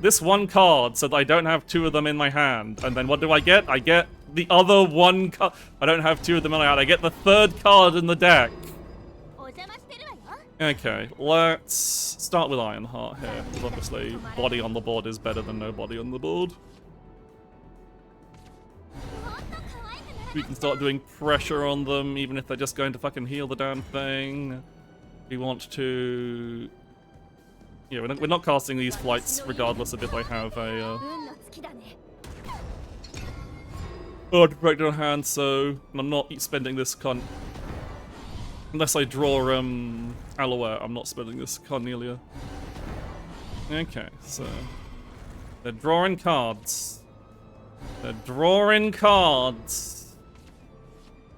this one card so that I don't have two of them in my hand. And then what do I get? I get the other one card. I don't have two of them in my hand. I get the third card in the deck. Okay, let's start with Ironheart here, because obviously body on the board is better than no body on the board. We can start doing pressure on them, even if they're just going to fucking heal the damn thing. We want to... Yeah, we're not casting these flights regardless of if I have a... Artifact on hand, so I'm not spending this unless I draw, Alouette, I'm not spending this Carnelia. Okay, so... They're drawing cards. They're drawing cards.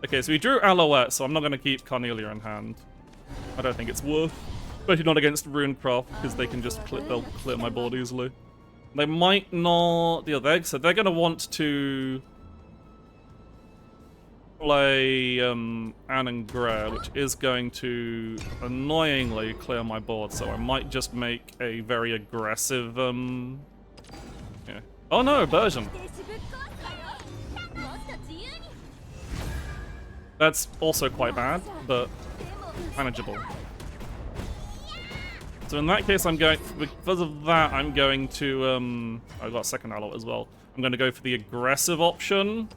Okay, so we drew Alouette, so I'm not going to keep Carnelia in hand. I don't think it's worth. Especially not against Runecraft, because they can just they'll clear my board easily. They might not... Yeah, so they're going to want to... play Anne and Grey, which is going to annoyingly clear my board, so I might just make a very aggressive yeah. Oh no, Version. That's also quite bad, but manageable. So in that case, because of that, I'm going to I've got a second Alouette as well. I'm going to go for the aggressive option.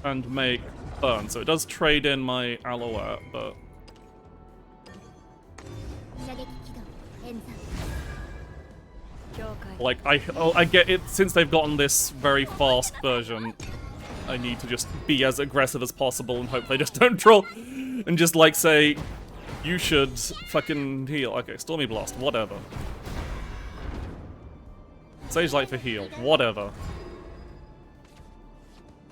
And make burn. So it does trade in my Alouette, but... Like, I get it, since they've gotten this very fast version, I need to just be as aggressive as possible and hope they just don't draw. And just, like, say, you should fucking heal. Okay, Stormy Blast, whatever. Sage Light for heal, whatever.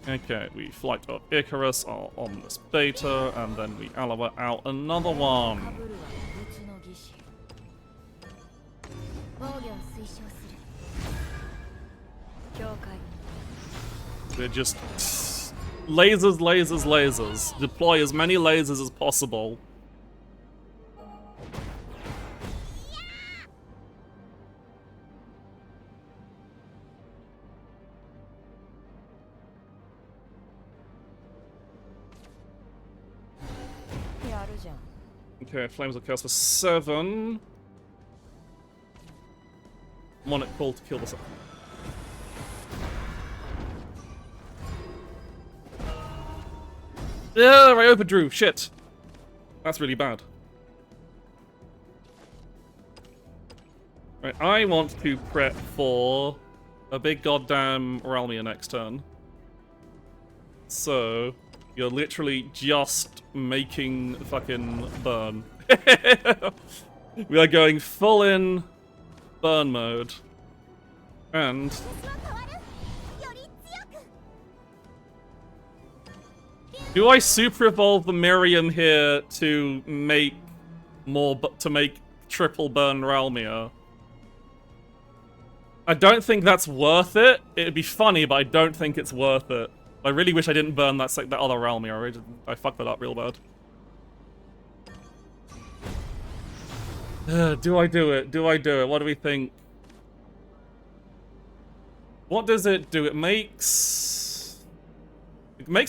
Okay, we Flight of Icarus, our Omnis Beta, and then we Alouette out another one. We're just... lasers, lasers, lasers. Deploy as many lasers as possible. Okay, Flames of Chaos for 7. Monarch Call to kill the sun. Yeah, I overdrew. Shit. That's really bad. Right, I want to prep for a big goddamn Ralmia next turn. So, you're literally just making fucking burn. We are going full in burn mode. And... do I super evolve the Miriam here to make triple burn Ralmia? I don't think that's worth it. It'd be funny, but I don't think it's worth it. I really wish I didn't burn that other Ralmia. I fucked that up real bad. Do I do it? Do I do it? What do we think? What does it do? It makes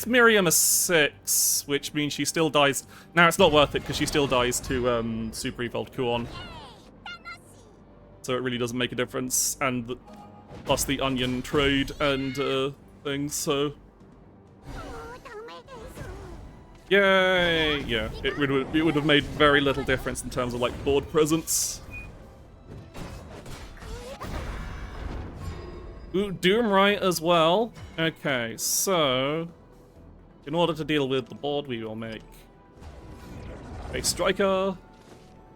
Miriam a 6, which means she still dies. Now it's not worth it because she still dies to Super Evolved Kuon. So it really doesn't make a difference. And plus the onion trade and things, so. Yay! Yeah, it would have made very little difference in terms of like board presence. Ooh, Doomright as well. Okay, so in order to deal with the board, we will make a striker.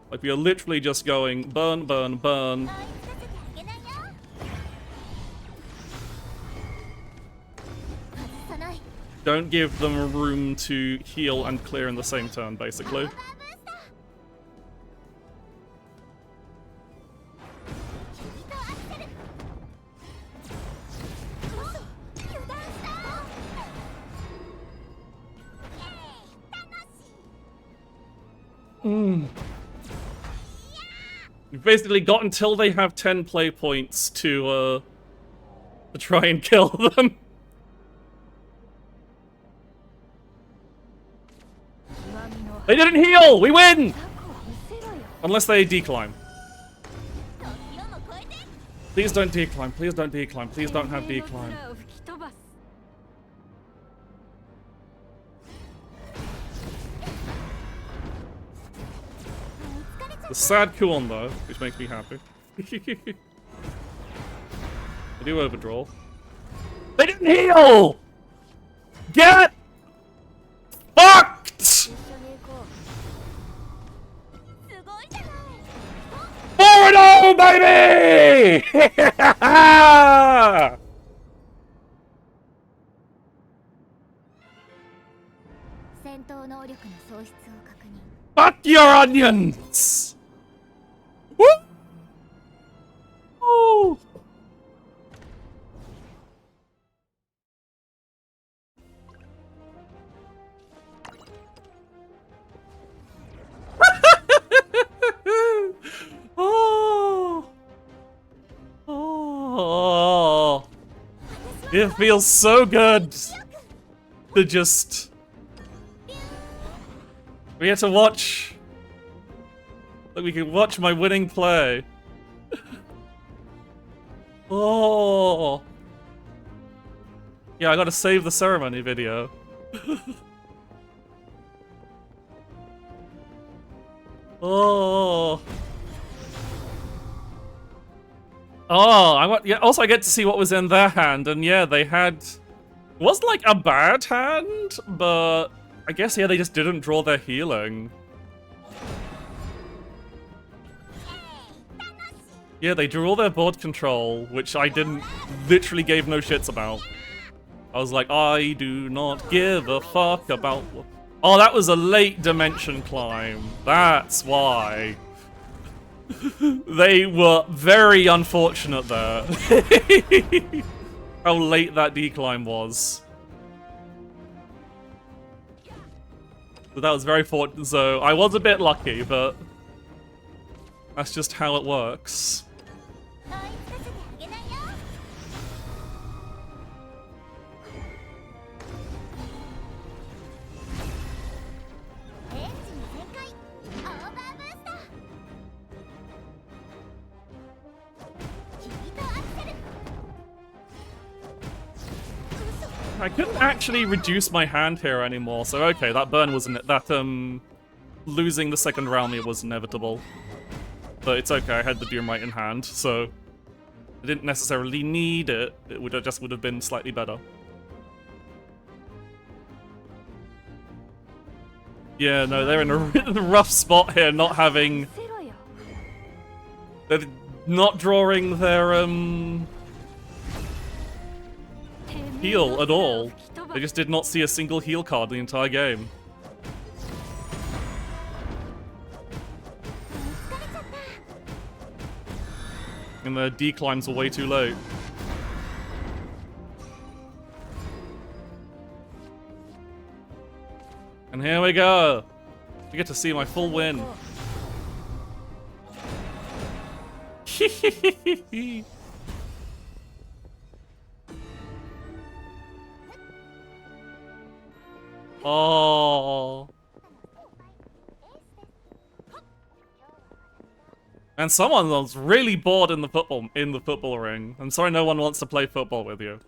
Like we are literally just going burn, burn, burn. Don't give them room to heal and clear in the same turn, basically. You've basically got until they have 10 play points to try and kill them. They didn't heal! We win! Unless they decline. Please don't decline, please don't decline, please don't have decline. The sad Kuon though, which makes me happy. I do overdraw. They didn't heal! Get fucked! 4-0, baby! Fuck your onions! Woo! Ooh. Oh. Oh. It feels so good to just... We get to watch... Look, we can watch my winning play. Oh. Yeah, I gotta save the ceremony video. Oh. Oh, yeah, also I get to see what was in their hand, and yeah, they had... It wasn't like a bad hand, but I guess, yeah, they just didn't draw their healing. Yeah, they drew all their board control, which I literally gave no shits about. I was like, I do not give a fuck about... Oh, that was a late dimension climb. That's why. They were very unfortunate there. How late that decline was. But that was very fortunate, so I was a bit lucky, but that's just how it works. I couldn't actually reduce my hand here anymore, so okay, that burn wasn't losing the second round was inevitable. But it's okay, I had the Doomright in hand, so I didn't necessarily need it. It just would have been slightly better. Yeah, no, they're in a rough spot here, not having... They're not drawing their, heal at all. They just did not see a single heal card the entire game. And the declines were way too late. And here we go. We get to see my full win. Oh. And someone's really bored in the football ring. I'm sorry no one wants to play football with you.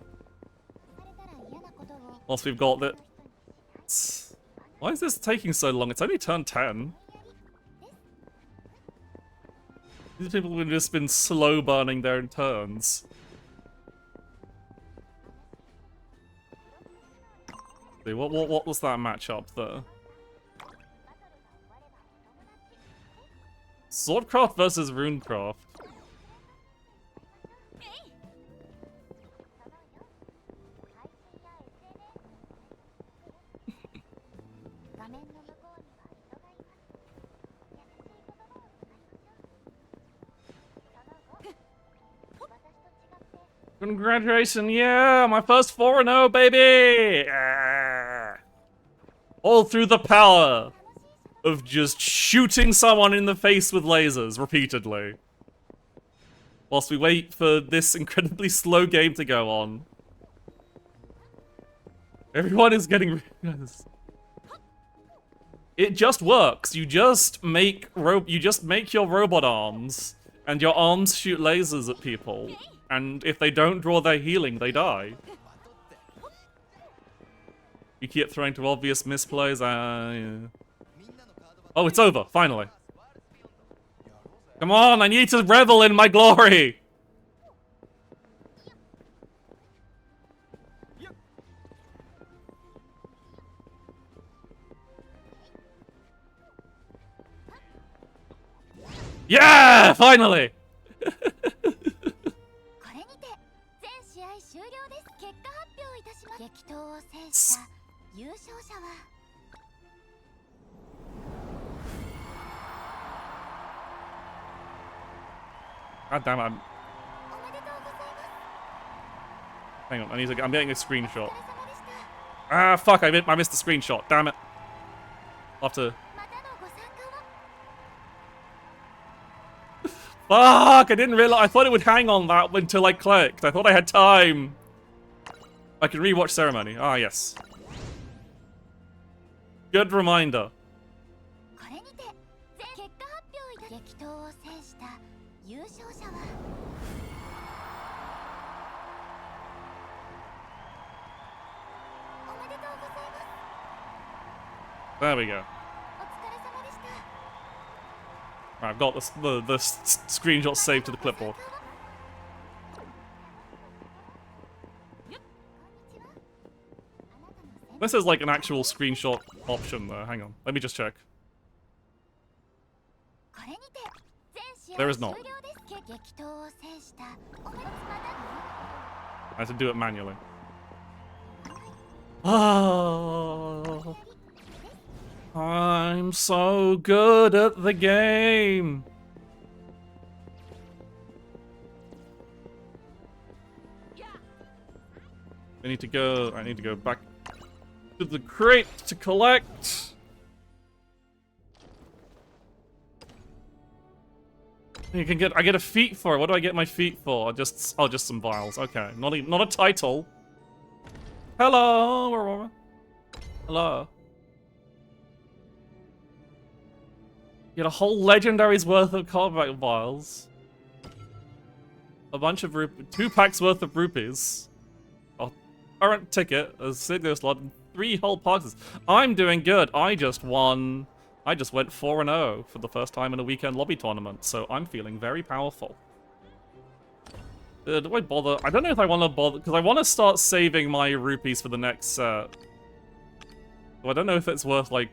Whilst we've got that. Why is this taking so long? It's only turned 10. These people have just been slow burning their turns. See, what was that matchup there? Swordcraft versus Runecraft. Congratulations, yeah, my first 4-0, baby! Yeah. All through the power of just shooting someone in the face with lasers repeatedly. Whilst we wait for this incredibly slow game to go on. Everyone is getting... It just works. You just make your robot arms, and your arms shoot lasers at people. And if they don't draw their healing, they die. You keep throwing to obvious misplays. Yeah. Oh, it's over, finally. Come on, I need to revel in my glory! Yeah, finally! God damn it. Hang on, I'm getting a screenshot. Ah, fuck, I missed the screenshot, damn it. I'll have to... Fuck, I didn't realize, I thought it would hang on that until I clicked. I thought I had time. I can rewatch Ceremony. Ah, yes. Good reminder. There we go. Right, I've got the screenshot saved to the clipboard. This is like an actual screenshot option there. Hang on. Let me just check. There is not. I have to do it manually. Oh, I'm so good at the game. I need to go back to the crate to collect. I get a feat for it. What do I get my feat for? Just some vials. Okay, not a title. Hello, Aurora. Hello. Get a whole legendary's worth of combat vials. A bunch of 2 packs worth of rupees. A current ticket, a Signo slot, and 3 whole boxes. I'm doing good. I just went 4-0 for the first time in a weekend lobby tournament, so I'm feeling very powerful. Do I bother? I don't know if I want to bother, because I want to start saving my rupees for the next set. So I don't know if it's worth, like...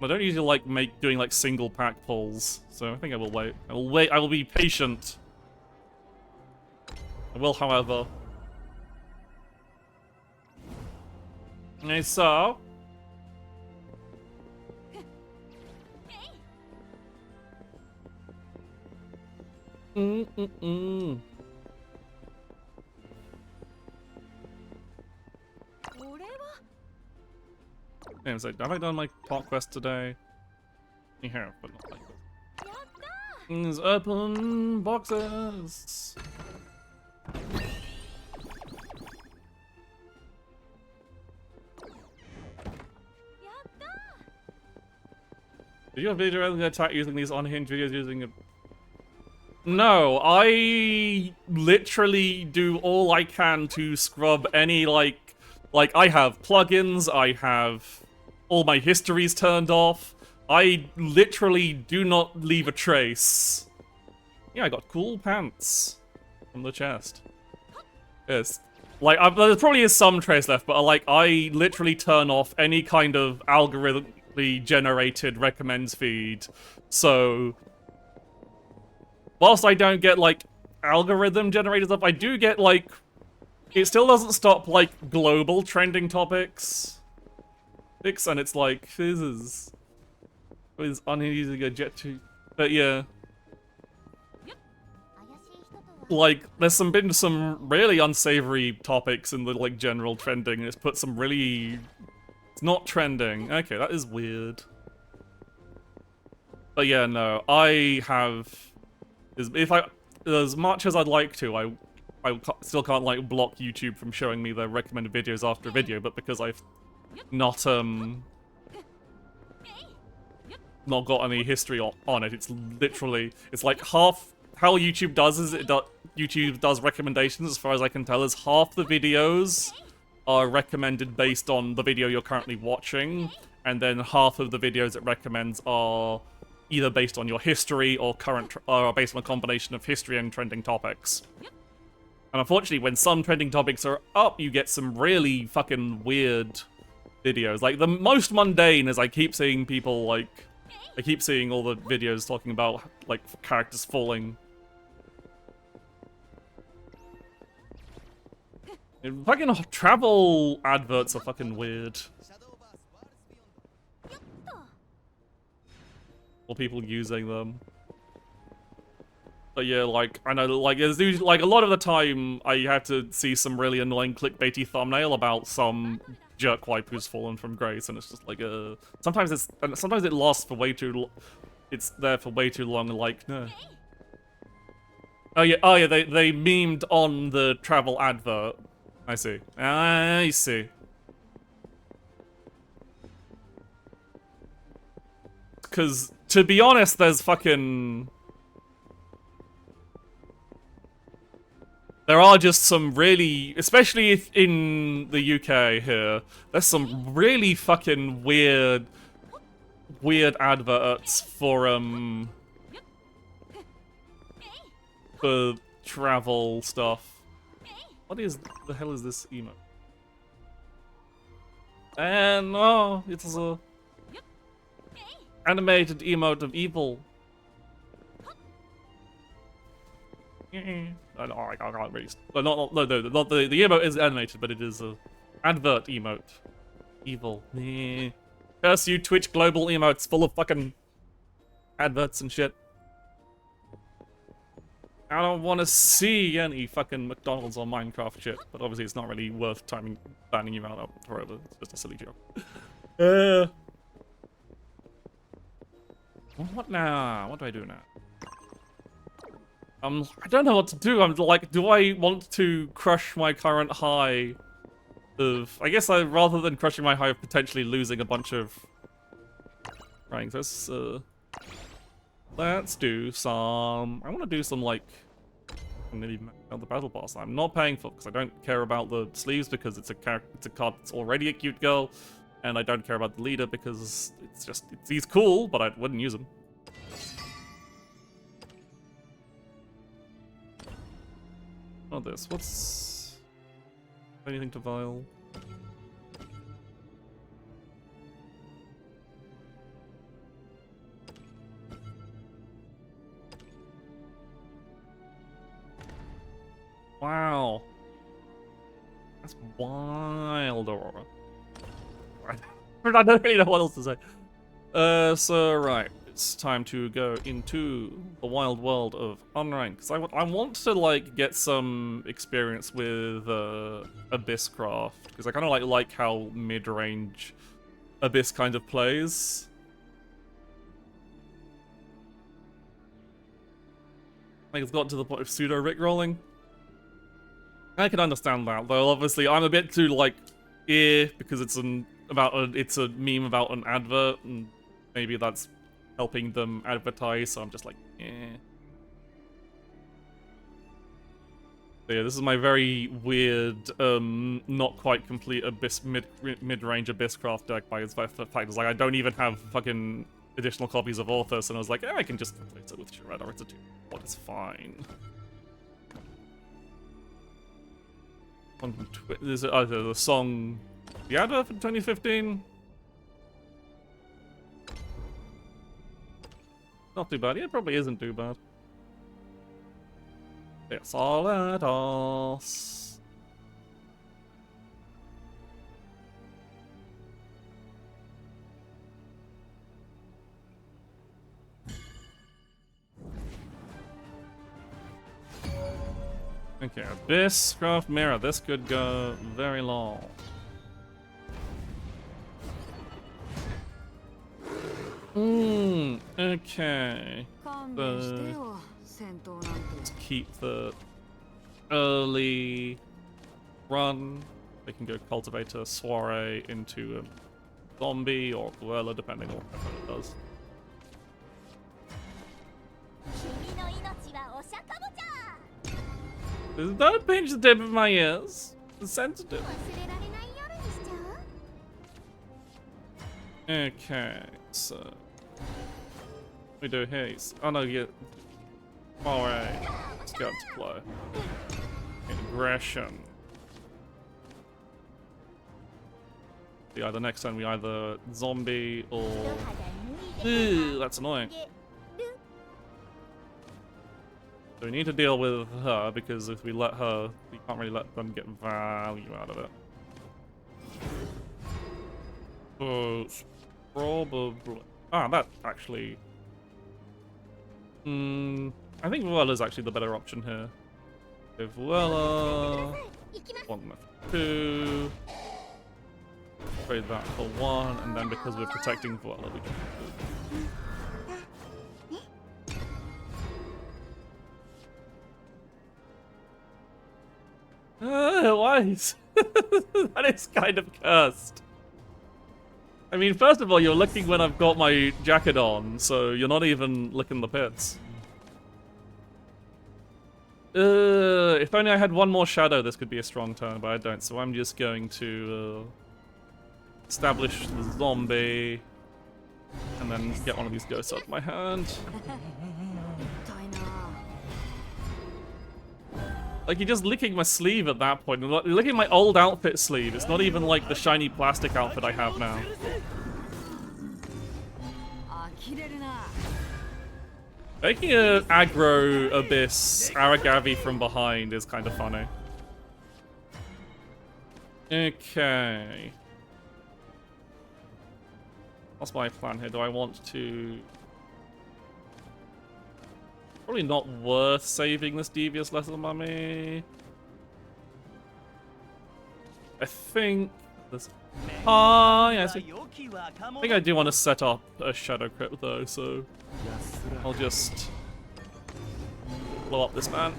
I don't usually like doing, like, single pack pulls, so I think I will wait. I will be patient. I will, however. Okay, so... It's like, have I done my talk quest today? You have, but not like this. Things open boxes. Did you have video attack using these unhinged videos using a... No, I literally do all I can to scrub any, like I have plugins, I have all my histories turned off. I literally do not leave a trace. Yeah, I got cool pants from the chest. Yes. Like, there probably is some trace left, but like, I literally turn off any kind of algorithmically generated recommends feed. So, whilst I don't get, like, algorithm generated stuff, I do get, like, it still doesn't stop, like, global trending topics. And it's like, this is uneasy to get to. But yeah. Like, there's been some really unsavory topics in the, like, general trending. It's put some really... It's not trending. Okay, that is weird. But yeah, no, I have... If I... As much as I'd like to, I still can't, like, block YouTube from showing me their recommended videos after a video, but because I've not got any history on it, it's literally... It's like half... How YouTube does is YouTube does recommendations, as far as I can tell, is half the videos are recommended based on the video you're currently watching, and then half of the videos it recommends are either based on your history or or based on a combination of history and trending topics. And unfortunately, when some trending topics are up, you get some really fucking weird videos. Like, the most mundane is I keep seeing people, like... I keep seeing all the videos talking about, like, characters falling. Fucking travel adverts are fucking weird. Or people using them. But yeah, like, I know, like, there's usually, like, a lot of the time I have to see some really annoying clickbaity thumbnail about some jerkwipe who's fallen from grace, and it's just like, sometimes it lasts for way too it's there for way too long, like, no. Oh yeah, they memed on the travel advert. I see. I see. Because, to be honest, there's fucking... There are just some really... Especially if in the UK here, there's some really fucking weird adverts for travel stuff. What the hell is this emote? And oh, it's a animated emote of evil. I can't really. No, the emote is animated, but it is a advert emote. Evil. Curse you, Twitch global emotes full of fucking adverts and shit. I don't want to see any fucking McDonald's or Minecraft shit, but obviously it's not really worth banning you out forever. It's just a silly joke. What now? What do I do now? I don't know what to do. I'm like, do I want to crush my current high of... I guess rather than crushing my high of potentially losing a bunch of ranks, let's do some... I want to do some, like... Nearly the battle pass. I'm not paying for it because I don't care about the sleeves because it's a card that's already a cute girl, and I don't care about the leader because he's cool, but I wouldn't use him. Not this. What's anything to Vile? Wow. That's wild, Aurora. I don't really know what else to say. So, right. It's time to go into the wild world of Unranked. Because I want to, like, get some experience with Abyss Craft. Because I kind of like how mid-range Abyss kind of plays. Like it's got to the point of pseudo rickrolling. I can understand that, though. Obviously, I'm a bit too like, because it's it's a meme about an advert, and maybe that's helping them advertise. So I'm just like, eh. So yeah, this is my very weird, not quite complete abyss mid-range Abysscraft deck by its fact is like I don't even have fucking additional copies of Orthus, and I was like, I can just replace it with Shredder. It's a 2. What is fine. Is it the song, the advert from 2015? Not too bad. Yeah, it probably isn't too bad. It's all at us. Okay, Abysscraft Mirror. This could go very long. Okay. Let's keep the early run. They can go Cultivator, Soiree into a Zombie or Guerrilla, depending on what it does. Don't pinch the tip of my ears. It's sensitive. Okay, so we do haste. Oh no, yeah. Alright. Let's go to play. Aggression. Yeah, the next time we either zombie or. Ooh, that's annoying. So we need to deal with her, because if we let her, we can't really let them get value out of it. So, probably... Ah, that actually... I think Vuela is actually the better option here. If Vuela... 1 left 2... Trade that for 1, and then because we're protecting Vuela, we can... Why is... that is kind of cursed. I mean, first of all, you're looking when I've got my jacket on, so you're not even licking the pits. If only I had one more shadow, this could be a strong turn, but I don't, so I'm just going to establish the zombie, and then get one of these ghosts out of my hand. Like, you're just licking my sleeve at that point. You're licking my old outfit sleeve. It's not even like the shiny plastic outfit I have now. Making an aggro Abyss Aragavi from behind is kind of funny. Okay. What's my plan here? Do I want to... Probably not worth saving this Devious Little Mummy. I think this. Ah, yes. I think I do want to set up a Shadow Crypt though, so I'll just blow up this man.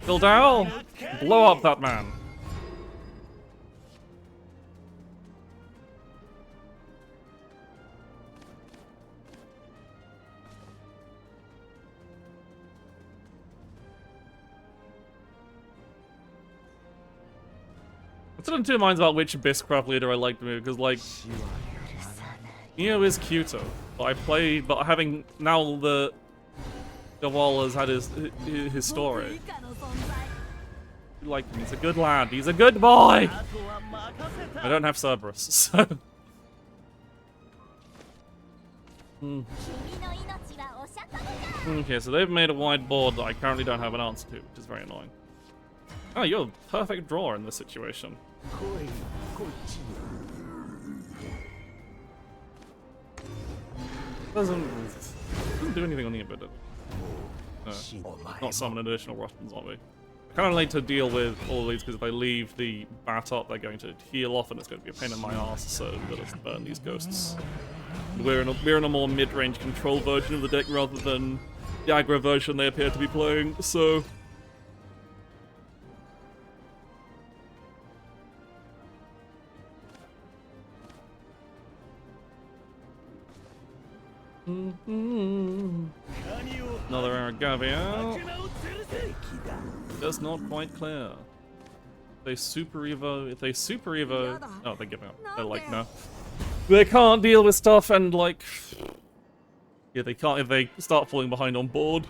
Bildao, blow up that man. I'm still in two minds about which Abysscraft leader I like to move, because like Neo is cuter, but having now the Gawal has had his story. Like him, he's a good lad, he's a good boy. I don't have Cerberus, so. Okay, so they've made a wide board that I currently don't have an answer to, which is very annoying. Oh, you're a perfect drawer in this situation. Doesn't do anything on the ability. No, not summon an additional Russian zombie. I kind of need to deal with all these because if I leave the bat up, they're going to heal off, and it's going to be a pain in my ass. So we've got to burn these ghosts. We're in a more mid-range control version of the deck rather than the aggro version they appear to be playing. So. Another Aragavia. That's not quite clear. They super evo. If they super evo, oh, they give up. They're like, no, they can't deal with stuff, and like, yeah, they can't if they start falling behind on board.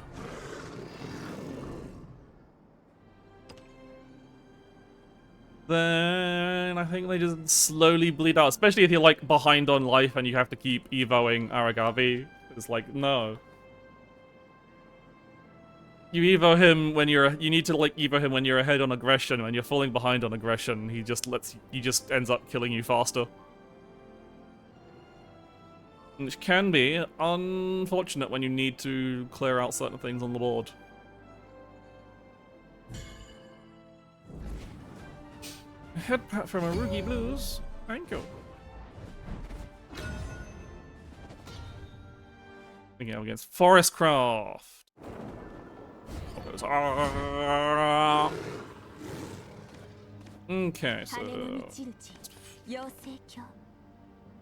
Then I think they just slowly bleed out, especially if you're like behind on life and you have to keep evoing Aragavi. It's like, no. You evo him when you need to like evo him when you're ahead on aggression. When you're falling behind on aggression, he just ends up killing you faster. Which can be unfortunate when you need to clear out certain things on the board. Head pat from Arugi Blues. Thank you. Again, against Forestcraft. Okay, so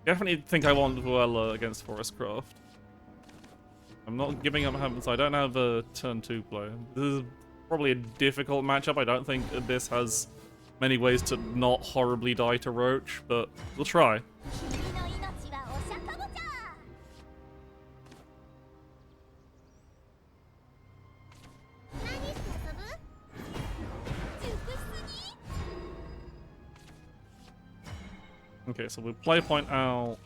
definitely think I want Vuela against Forestcraft. I'm not giving up Hammons. I don't have a turn 2 play. This is probably a difficult matchup. I don't think Abyss has many ways to not horribly die to Roach, but we'll try. Okay, so we'll play point out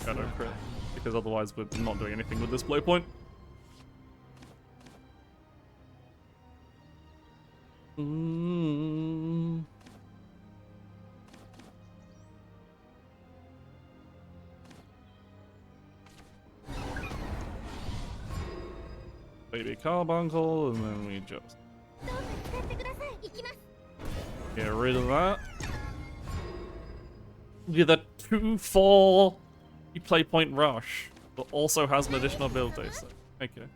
Shadow Crit, because otherwise we're not doing anything with this play point. Baby Carbuncle, and then we just get rid of that. With a 2/4 play point rush, but also has an additional ability. So, okay.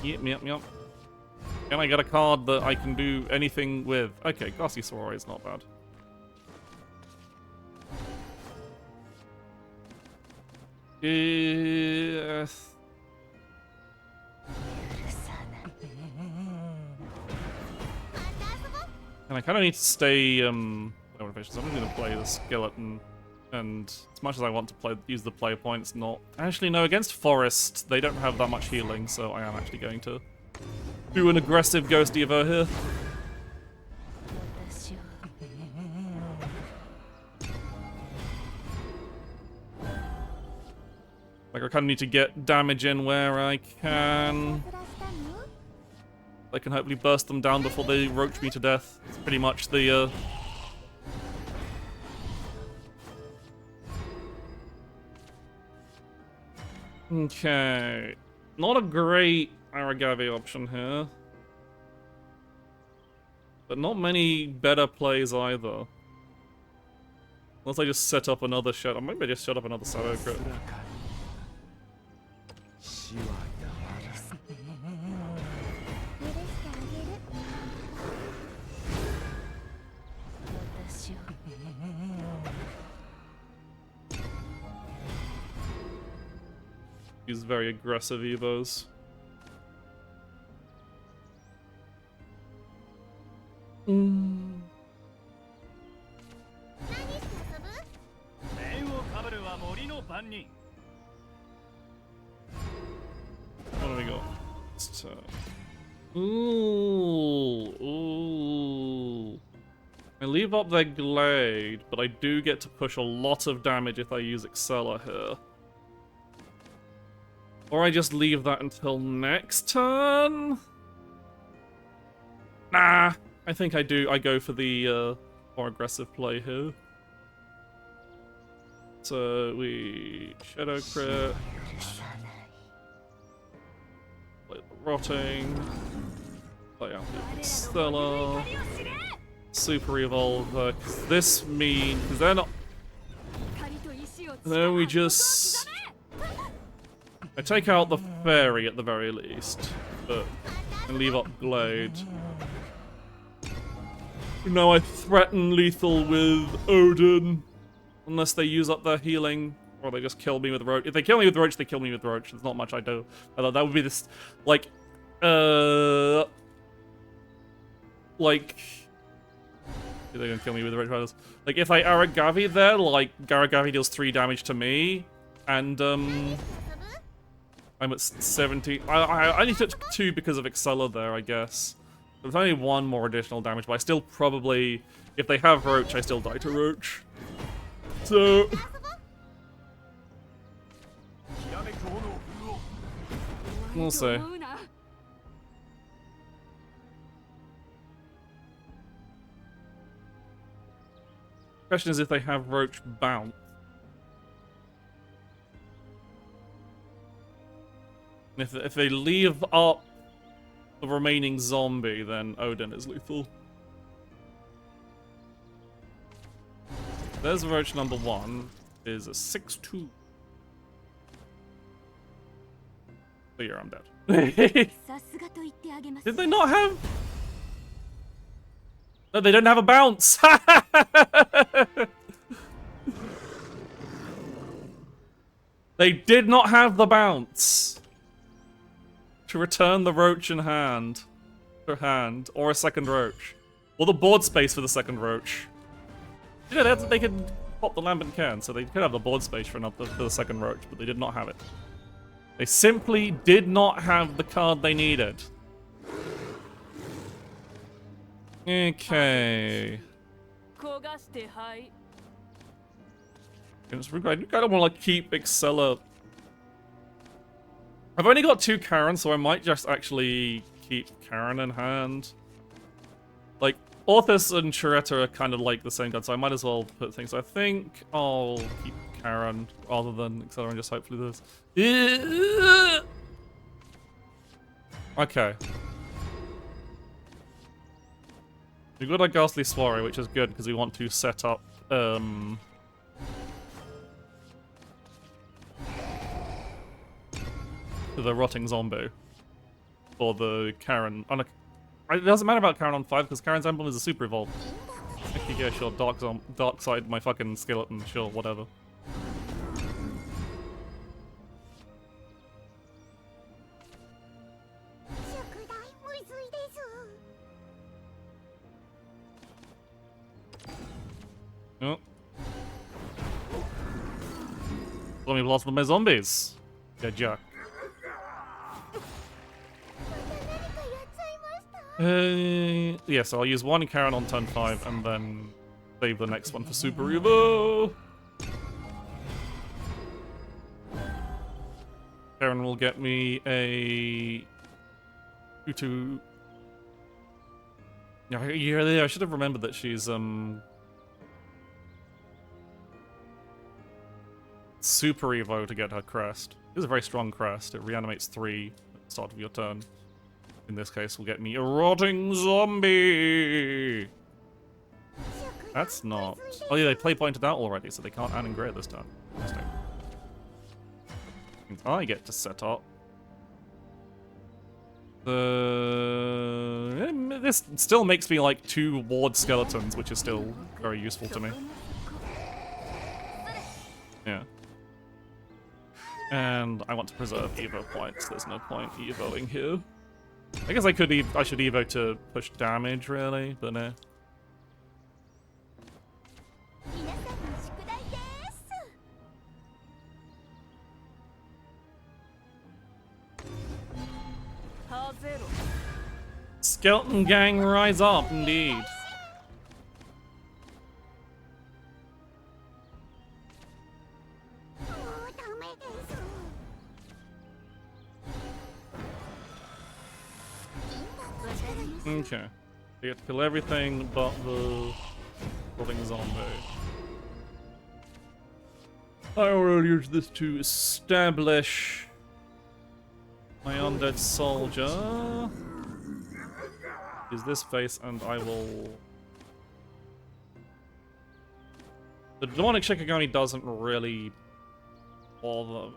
Yep. And I get a card that I can do anything with. Okay, Glassy Sorori is not bad. Yes. And I kind of need to stay, so I'm going to play the Skeleton, and as much as I want to use the play points, not... Actually, no, against Forest, they don't have that much healing, so I am actually going to do an aggressive Ghost Evo here. Like, I kind of need to get damage in where I can. I can hopefully burst them down before they roach me to death. It's pretty much the, Okay. Not a great Aragave option here. But not many better plays either. Unless I just set up another Shadow. Maybe I just set up another Shadow Crit. Use very aggressive Evos. What do we got? Ooh. I leave up their Glade, but I do get to push a lot of damage if I use Excella here. Or I just leave that until next turn? Nah, I think I do. I go for the more aggressive play here. So we Shadow Crit. Play the rotting. Play out the Stella. Super evolve. This means because they're not. And then we just. I take out the fairy at the very least, but and leave up Glade. Now I threaten lethal with Odin, unless they use up their healing, or they just kill me with Roach. If they kill me with Roach, they kill me with Roach. There's not much I do. I thought that would be this, like. They're gonna kill me with the Roach Riders. Like, if I Aragavi there, like, Aragavi deals 3 damage to me, and, I'm at 70. I only took 2 because of Excella there, I guess. There's only 1 more additional damage, but I still probably... If they have Roach, I still die to Roach. So... We'll see. Question is if they have Roach bounce. If they leave up the remaining zombie, then Odin is lethal. There's Roach number 1. Is a 6-2. So yeah, I'm dead. Did they not have? No, they don't have a bounce. They did not have the bounce to return the Roach in hand, or a second Roach, or the board space for the second Roach. Yeah, they could pop the Lambent Cairn, so they could have the board space for the second Roach, but they did not have it. They simply did not have the card they needed. Okay. I kind of want to keep Excella. I've only got 2 Karen, so I might just actually keep Karen in hand. Like, Orthus and Charetta are kind of like the same god, so I might as well put things. I think I'll keep Karen rather than Excella and just hopefully this. Okay. We've got a Ghastly Soiree, which is good because we want to set up the Rotting Zombie or the Karen. It doesn't matter about Karen on 5 because Karen's emblem is a super evolve. Okay, yeah, sure. Dark side, my fucking skeleton. Sure, whatever. Oh. Let me blast with my zombies. Yeah, Jack. Yeah, so I'll use 1 Karen on turn 5 and then save the next one for Super Evo. Karen will get me a 2-2. Yeah, I should have remembered that she's Super Evo to get her crest. This is a very strong crest. It reanimates 3 at the start of your turn. In this case, will get me a Rotting Zombie! That's not... Oh yeah, they play pointed out already, so they can't add and grade this turn. Interesting. Means I get to set up the... This still makes me like 2 ward skeletons, which is still very useful to me. Yeah. And I want to preserve Evo points. There's no point Evoing here. I guess I should Evo to push damage, really, but no. Skeleton gang rise up, indeed. Okay. You get to kill everything but the Rotting Zombie. I will use this to establish My undead soldier. Use this face and I will... The demonic Shikigami doesn't really bother,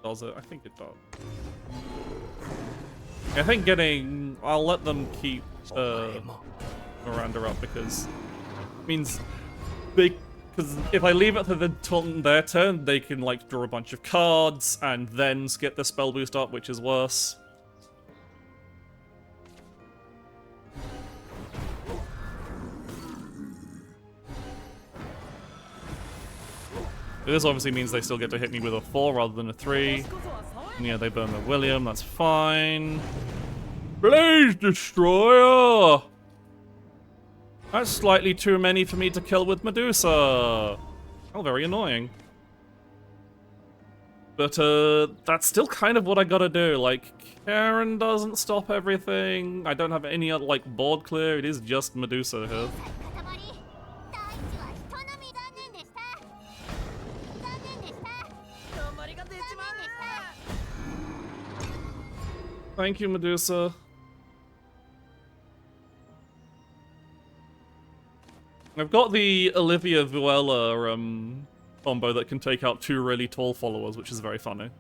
does it? I think it does. I think getting... I'll let them keep Miranda up because it means they... Because if I leave it to their turn, they can like draw a bunch of cards and then get the spell boost up, which is worse. This obviously means they still get to hit me with a 4 rather than a 3. And yeah, they burn the William, that's fine. Blaze Destroyer! That's slightly too many for me to kill with Medusa. Oh, very annoying. But that's still kind of what I gotta do. Like, Karen doesn't stop everything. I don't have any other, like, board clear. It is just Medusa here. Thank you, Medusa. I've got the Olivia Vuela combo that can take out 2 really tall followers, which is very funny.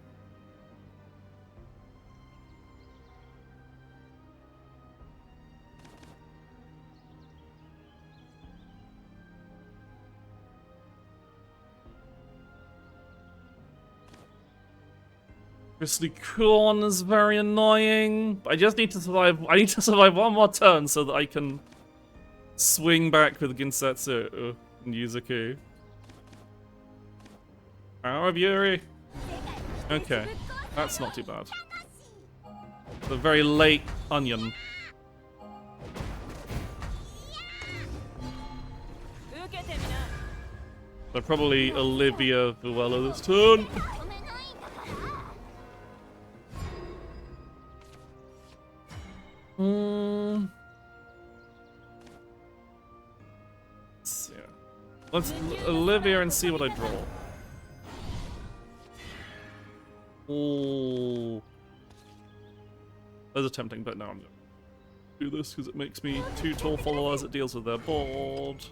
Obviously, Kuon is very annoying. I just need to survive. I need to survive one more turn so that I can swing back with Ginsetsu and Yuzuku. Power of Yuri. Okay, that's not too bad. The very late onion. So probably Olivia Vuela this turn. Let's Olivia and see what I draw. Oh, those are tempting, but no, I'm gonna do this because it makes me 2 tall followers. It deals with their board.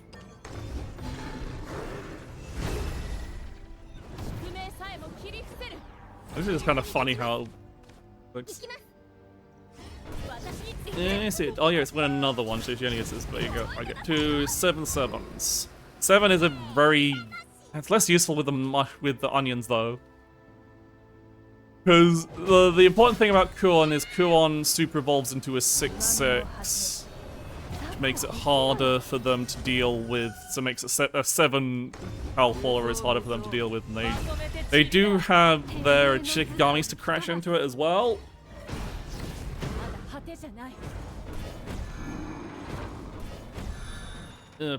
This is kind of funny how it looks. Yeah, I see it. Oh yeah, it's when another one, so she only gets this. There you go. I get 2 7/7s. 7 is a very... It's less useful with the onions though. Because the important thing about Kuon is Kuon super evolves into a 6/6. Which makes it harder for them to deal with, so makes it a 7 Howl Follower is harder for them to deal with, and they do have their Shikigamis to crash into it as well.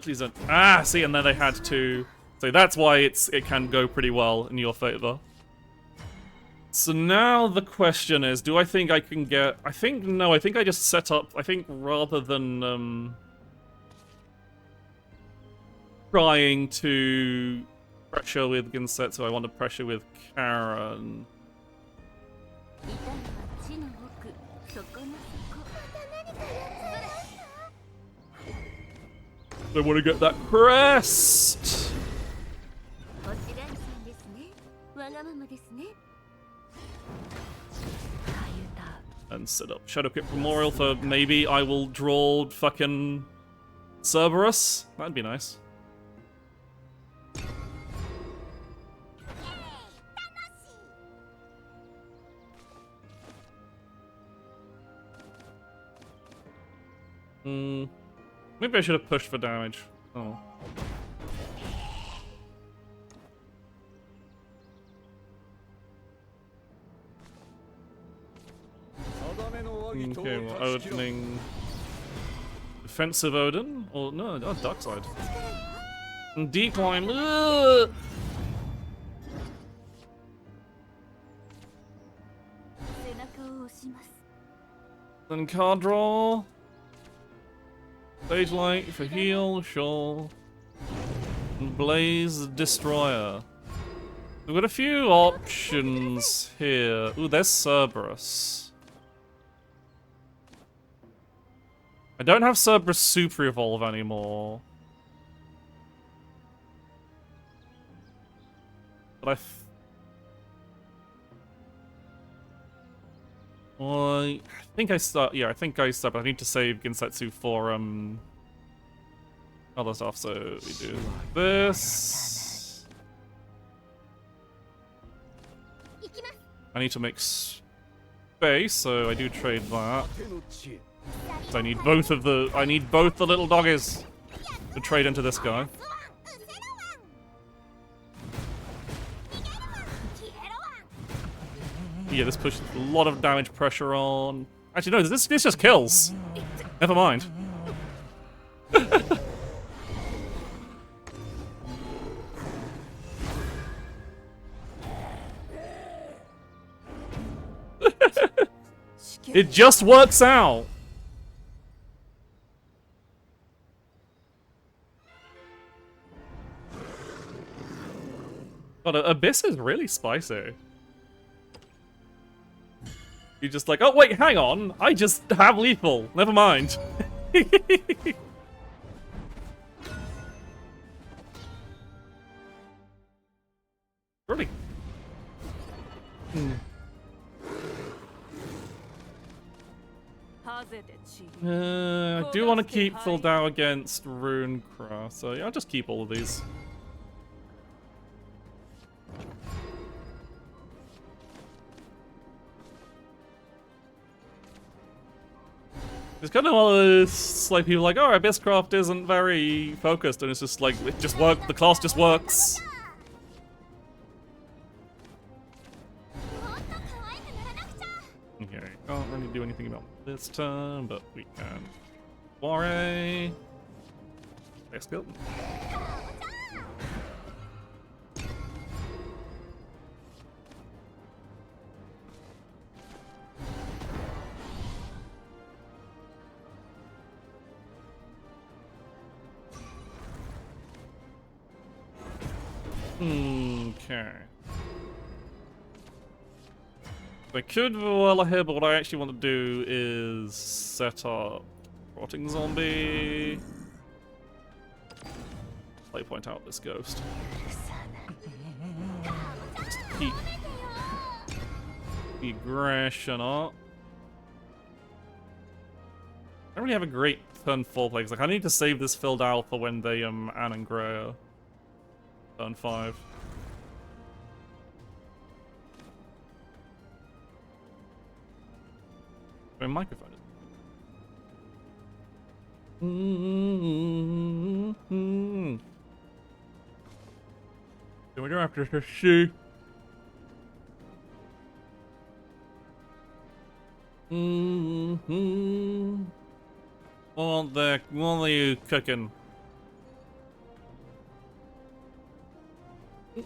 Please don't. Ah, see, and then they had to. So that's why it can go pretty well in your favor. So now the question is, do I think I can get... I think, no, I think I just set up... I think rather than trying to pressure with Ginsetsu, I want to pressure with Karen. I want to get that crest! And set up Shadowkeep Memorial for maybe I will draw fucking Cerberus. That'd be nice. Maybe I should have pushed for damage. Oh. Okay, we're opening defensive Odin, or no, dark side. And decline. Then card draw. Stage light for heal, sure. And Blaze Destroyer. We've got a few options here. Ooh, there's Cerberus. I don't have Cerberus Super Evolve anymore. But I think I start. Yeah, I think I start. But I need to save Gensetsu for other stuff. So we do this. I need to make space, so I do trade that. So I need both the little doggies to trade into this guy. Yeah, this pushes a lot of damage pressure on. Actually, no, this just kills. Never mind. It just works out. God, Abyss is really spicy. You're just like, oh wait, hang on, I just have lethal. Never mind. Really? I do want to keep Fildao against Runecraft, so yeah, I'll just keep all of these. It's kind of one of those, like, people like, oh, Abysscraft isn't very focused, and it's just like, it just works, the class just works. Okay, can't really do anything about this turn, but we can. Warray. Let's go. Okay. I could well here, but what I actually want to do is set up Rotting Zombie. Play point out this ghost. Just keep the aggression up. I don't really have a great turn 4 play, like I need to save this Fildao for when they Anne and Greer. Turn 5. My microphone is. Then we don't have to see. What are you cooking?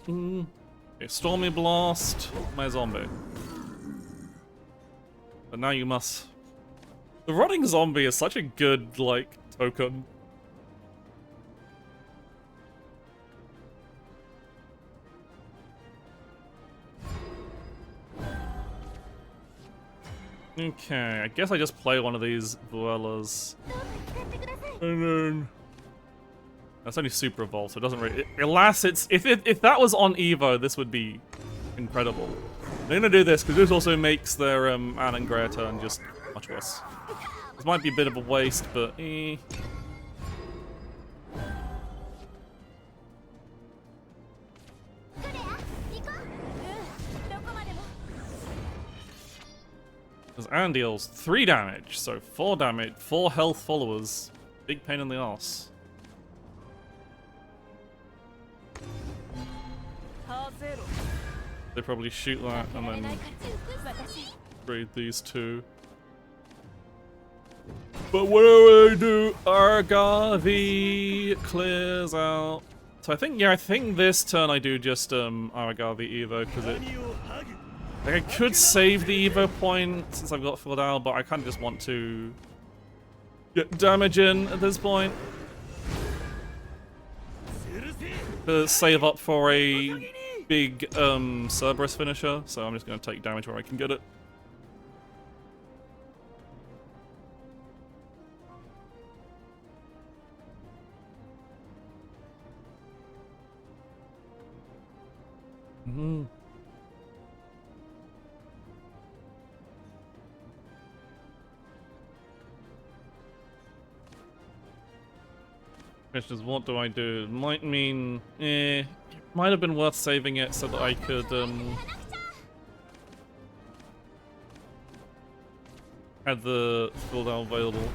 Okay, Stormy Blast, my zombie. But now you must. The Rotting Zombie is such a good, like, token. Okay, I guess I just play one of these Vuelas. And then. That's only Super Evolved, so it doesn't really. Alas, if that was on Evo, this would be incredible. I'm gonna do this because this also makes their Anne and Greer turn just much worse. This might be a bit of a waste, but eh. Because Anne deals 3 damage, so 4 damage, 4 health followers. Big pain in the ass. They probably shoot that and then raid these two. But whatever they do, Argavi clears out. So I think this turn I do just Argavi Evo because it. Like I could save the Evo point since I've got filled out, but I kind of just want to get damage in at this point. To save up for a big Cerberus finisher, so I'm just going to take damage where I can get it. Question is, what do I do? It might mean, it might have been worth saving it so that I could, had the cooldown available.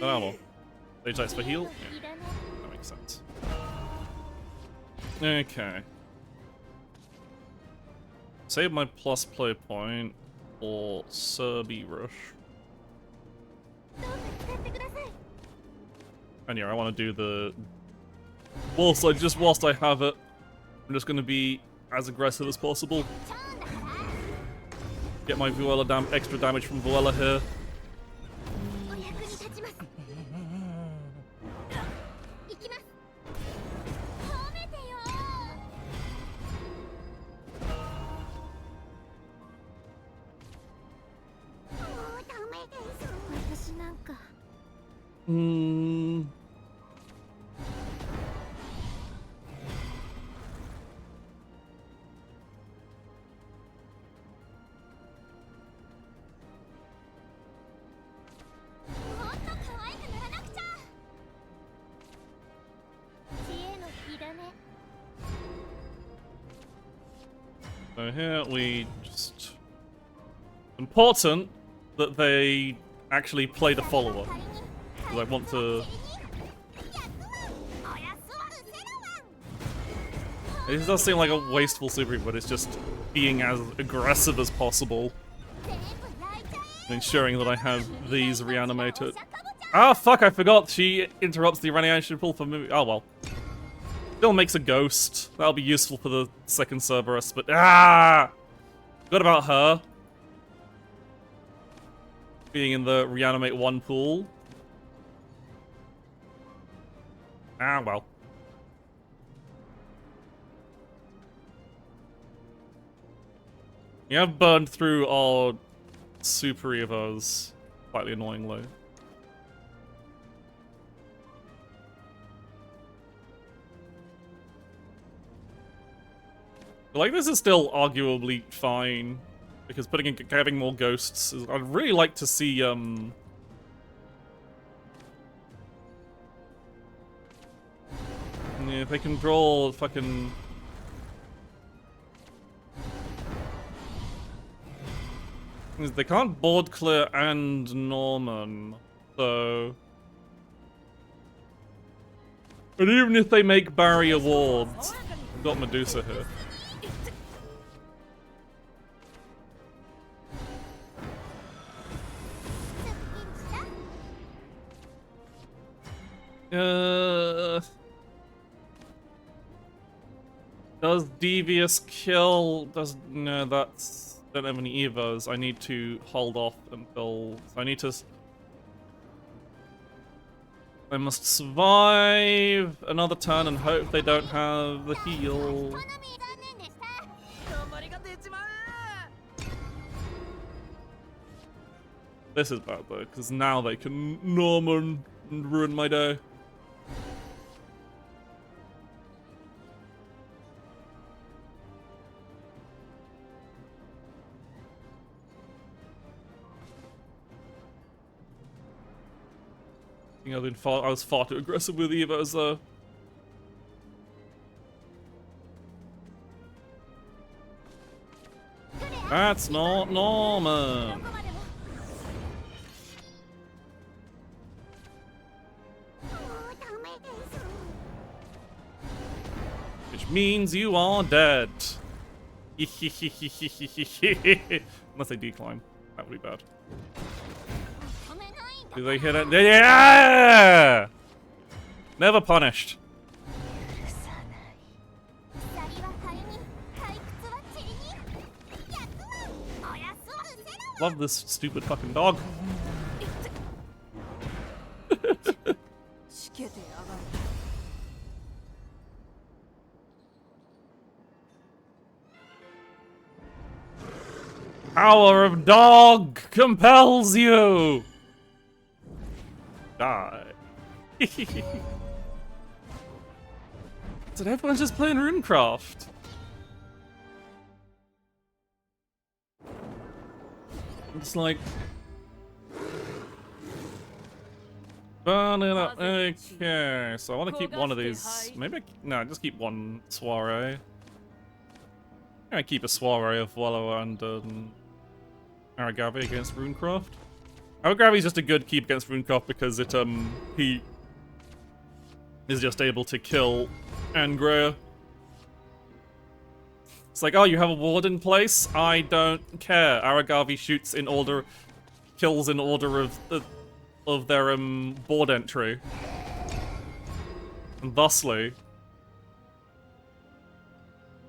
Oh well. Stage lights for heal? Yeah, that makes sense. Okay. Save my plus play point for Serbi Rush. And yeah, I want to do the... whilst I have it, I'm just going to be as aggressive as possible. Get my Vuela extra damage from Vuela here. So here we just... important that they actually play the follow-up. Because I want to... It does seem like a wasteful super, but it's just being as aggressive as possible. And ensuring that I have these reanimated. Ah, fuck, I forgot she interrupts the reanimation pool for movie. Oh well. Still makes a ghost. That'll be useful for the second Cerberus, but forgot about her. Being in the reanimate 1 pool. Ah, well. You have burned through our super Evos slightly annoyingly. But like, this is still arguably fine, because having more ghosts is, I'd really like to see, yeah, if they can draw fucking... They can't board clear and Norman, so... But even if they make barrier wards, we've got Medusa here. Does Devious kill? No, that's... Don't have any Evos. I need to hold off until... I must survive another turn and hope they don't have the heal. This is bad though, because now they can Norman and ruin my day. I was far too aggressive with Evos though. That's not Norman. Which means you are dead. Unless they decline. That would be bad. Do they hit it? Yeah! Never punished. Love this stupid fucking dog. Power of dog compels you. Die. Did everyone just playing RuneCraft? It's like... burn it up. Okay, so I want to keep one of these. Maybe no, just keep one soiree. I'm gonna keep a soiree of Wallow and Aragavi against Runecraft. Aragavi is just a good keep against Runecraft because it he is just able to kill Angrea. It's like, oh, you have a ward in place? I don't care. Aragavi shoots in order, kills in order of their board entry. And thusly,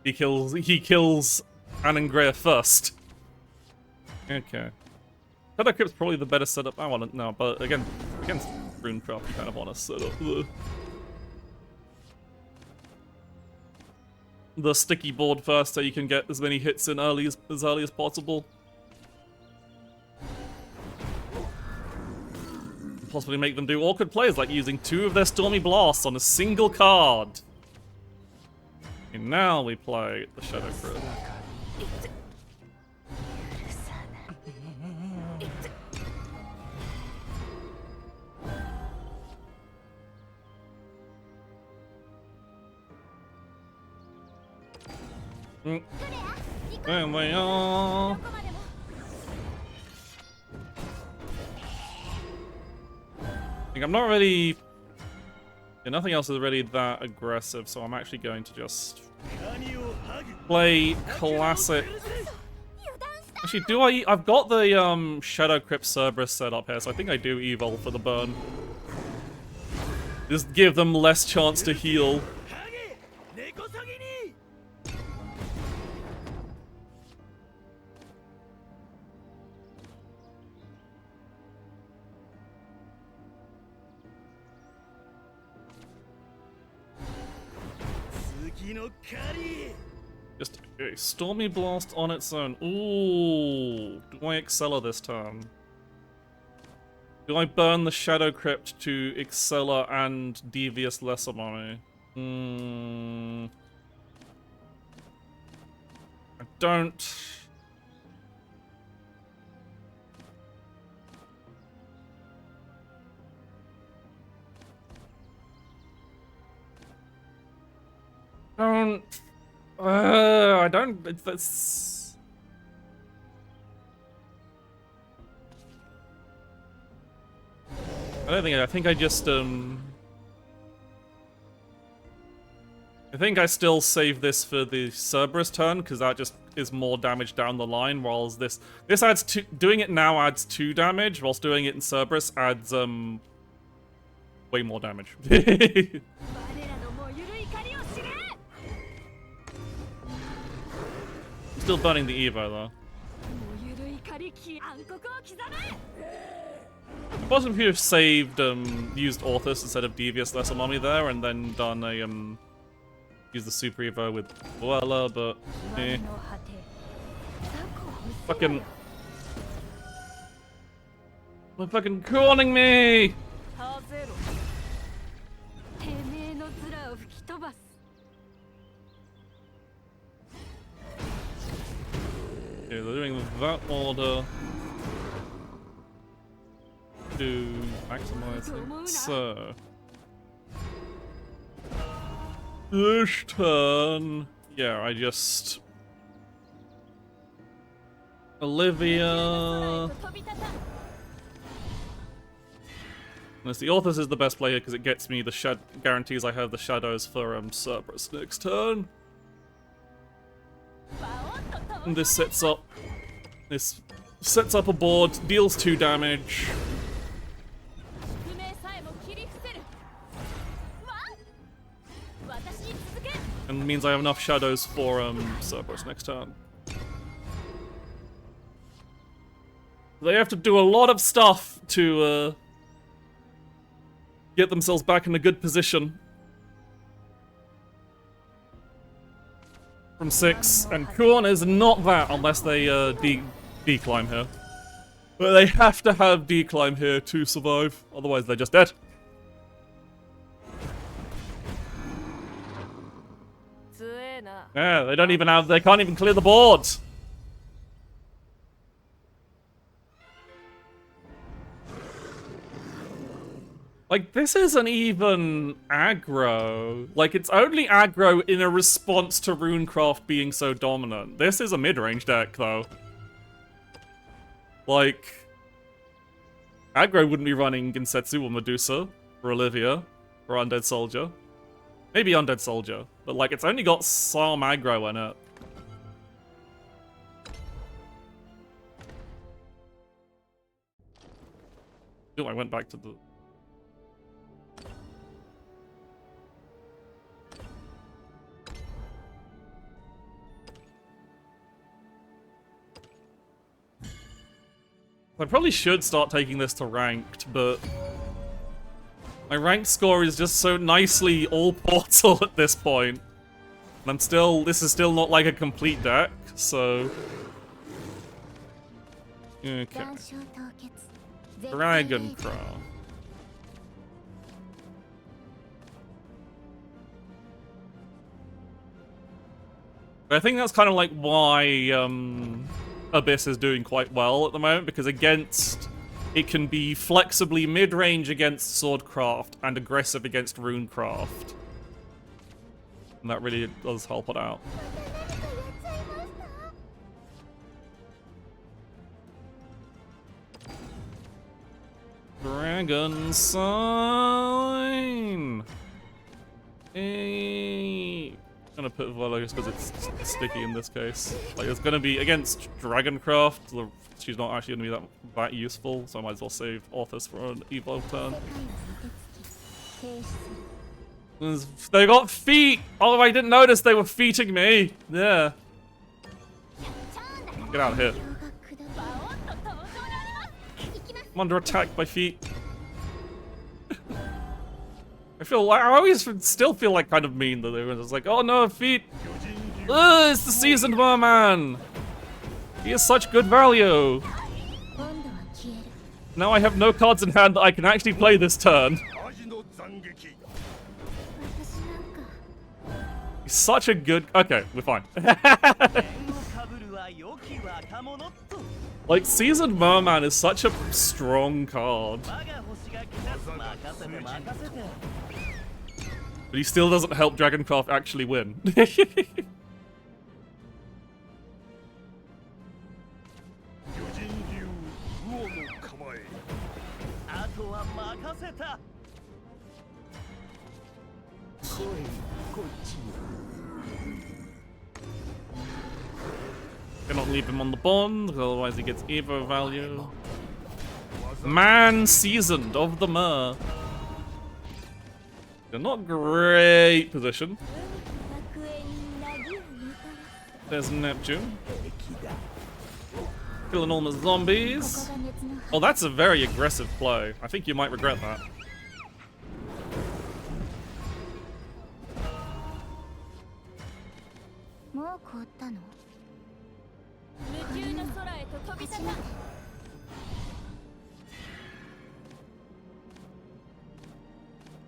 he kills Anangrea first. Okay. Shadow Crypt's probably the better setup. I want to no, but again, against Runecraft, you kind of want to set up the sticky board first, so you can get as many hits in early as early as possible. Possibly make them do awkward plays, like using 2 of their Stormy Blasts on a single card. And now we play the Shadow Crypt. There we are. I'm not really... yeah, nothing else is really that aggressive, so I'm actually going to just play classic. Actually, do I... I've got the Shadow Crypt Cerberus set up here, so I think I do Evil for the burn. Just give them less chance to heal. Just a Stormy Blast on its own. Ooh, do I Excella this turn? Do I burn the Shadow Crypt to Excella and Devious Lesser Money? I don't... I don't. That's. I don't think. I think I just I think I still save this for the Cerberus turn because that just is more damage down the line. Whilst this adds two. Doing it now adds 2 damage, whilst doing it in Cerberus adds way more damage. Still burning the Evo though. I possibly could have saved, used Orthus instead of Devious Lesser Mommy there, and then done a, use the Super Evo with Vuela, but, eh. Fucking... they're fucking corning me! Okay, they're doing that order to maximize it. So this turn, yeah, I just Olivia. Unless the Orthus is the best player because it gets me the guarantees I have the shadows for Cerberus next turn. And this sets up a board, deals 2 damage. And means I have enough shadows for Cerberus next turn. They have to do a lot of stuff to get themselves back in a good position. From 6, and Kuon is not that unless they declimb here. But they have to have declimb here to survive, otherwise they're just dead. Yeah, they can't even clear the board. Like, this isn't even aggro. Like, it's only aggro in a response to Runecraft being so dominant. This is a mid-range deck, though. Like, aggro wouldn't be running Gensetsu or Medusa, or Olivia, or Undead Soldier. Maybe Undead Soldier, but like, it's only got some aggro in it. Oh, I went back to the... I probably should start taking this to ranked, but my ranked score is just so nicely all portal at this point. And I'm still, this is still not like a complete deck, so... Okay. Dragoncraft. I think that's kind of like why, Abyss is doing quite well at the moment, because against... It can be flexibly mid-range against Swordcraft and aggressive against Runecraft. And that really does help it out. Dragon Sign! Hey. I'm gonna put Vologos because it's sticky in this case. Like, it's gonna be against Dragoncraft. She's not actually gonna be that useful, so I might as well save Orthus for an evolve turn. They got feet! Oh, I didn't notice they were feeting me! Yeah. Get out of here. I'm under attack by feet. I always still feel like kind of mean that they were just like, oh no, feet! Ugh, it's the Seasoned Merman! He has such good value! Now I have no cards in hand that I can actually play this turn. He's such a good... Okay, we're fine. Like, Seasoned Merman is such a strong card. But he still doesn't help Dragoncraft actually win. Cannot leave him on the bond, otherwise he gets Evo value. Man Seasoned of the Mer. They're not great position. There's Neptune. Killing all the zombies. Oh, that's a very aggressive play. I think you might regret that.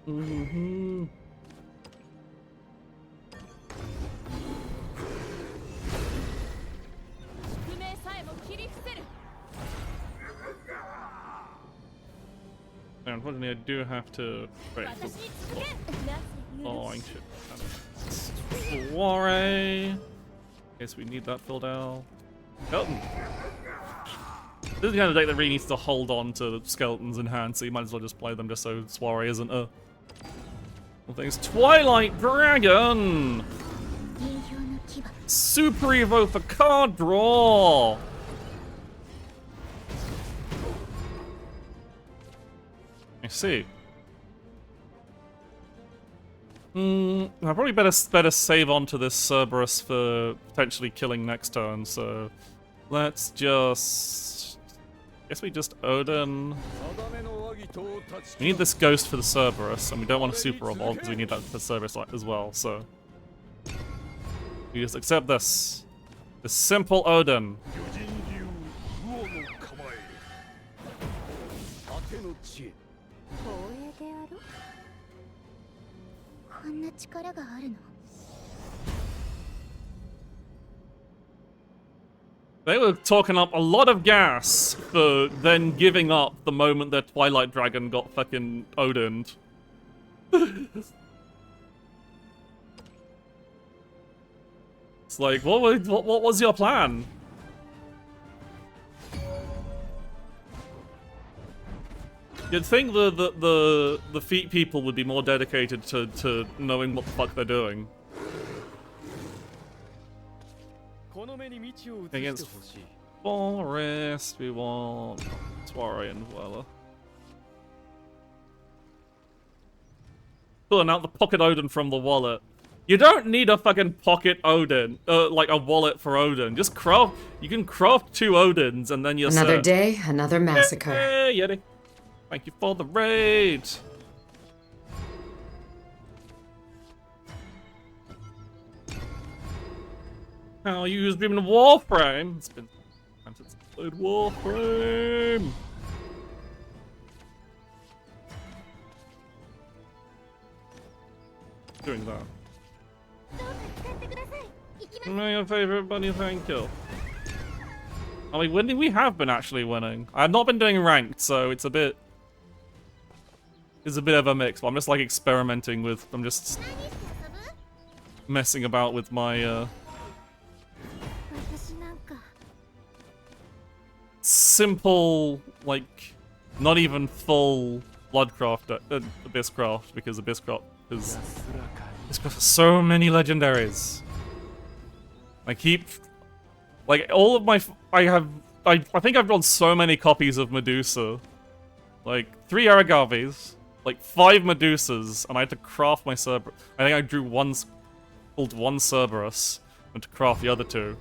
Mm-hmm. Unfortunately, I do have to wait for following shit. Soiree. Guess we need that filled out. Skeleton. This is the kind of deck that really needs to hold on to skeletons in hand, so you might as well just play them just so Soiree isn't a... Well, things. Twilight Dragon! Super Evo for card draw! I see. I probably better save on to this Cerberus for potentially killing next turn, so let's just... Guess we just Odin. We need this ghost for the Cerberus, and we don't want a super evolve because we need that for Cerberus as well, so... We just accept this. The simple Odin. Oh, 力があるの? They were talking up a lot of gas for then giving up the moment their Twilight Dragon got fucking Odin'd. It's like, what was your plan? You'd think the feet people would be more dedicated to knowing what the fuck they're doing. Against Forest, we want Soiree and Dweller. Pulling out the pocket Odin from the wallet. You don't need a fucking pocket Odin, like a wallet for Odin. Just craft. You can craft 2 Odins and then you're Another set. day, another massacre. Hey, Yeti. Thank you for the raid. How you use Dreaming of Warframe? It's been time since I played Warframe. Doing that. My favorite bunny, thank you. Are we winning? We have been actually winning. I've not been doing ranked, so it's a bit of a mix. But I'm just like experimenting with. I'm just messing about with my simple, like, not even full Bloodcraft, Abysscraft, because Abysscraft has so many legendaries. I keep, like, all of my, I think I've drawn so many copies of Medusa. Like, 3 Aragavis, like 5 Medusas, and I had to craft my Cerberus. I think I drew pulled one Cerberus, and to craft the other 2.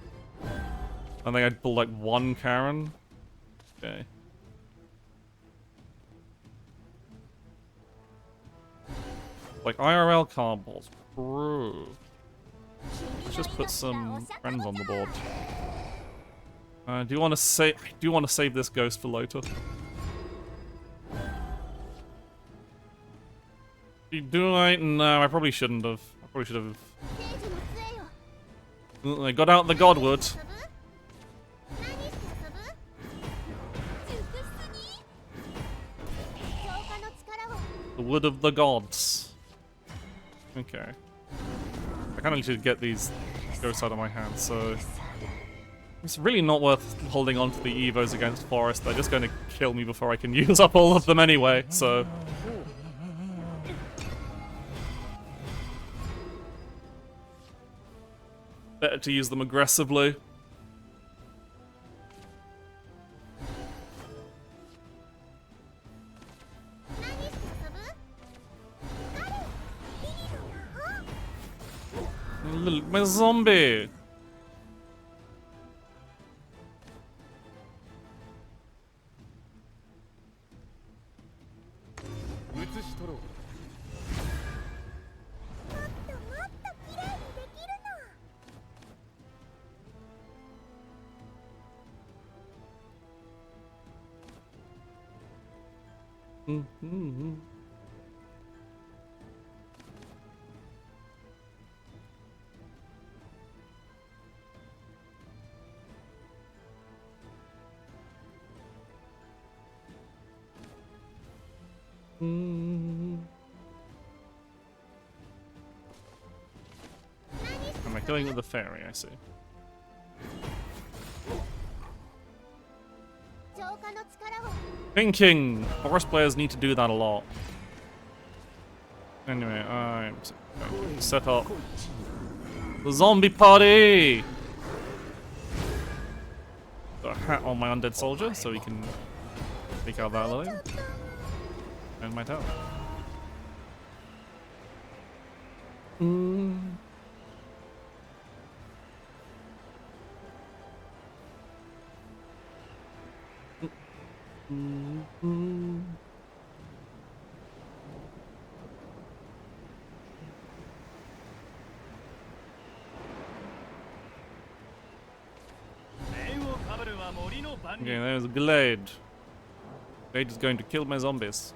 I think I pulled like 1 Karen. Okay. Like IRL card balls. Bro. Let's just put some friends on the board. Do you want to save? I do want to save this ghost for later. Do I? No, I probably shouldn't have. I probably should have. I got out the Godwood. The Wood of the Gods. Okay. I kind of need to get these ghosts out of my hands, so... It's really not worth holding on to the Evos against Forest. They're just going to kill me before I can use up all of them anyway, so... Better to use them aggressively. My zombie! Mm-hmm. Am I going with the fairy? I see. Thinking! Forest players need to do that a lot. Anyway, I'm going to set up the zombie party! Got a hat on my undead soldier so he can take out that lily. And my tower. Okay, there's a Glade. Glade is going to kill my zombies.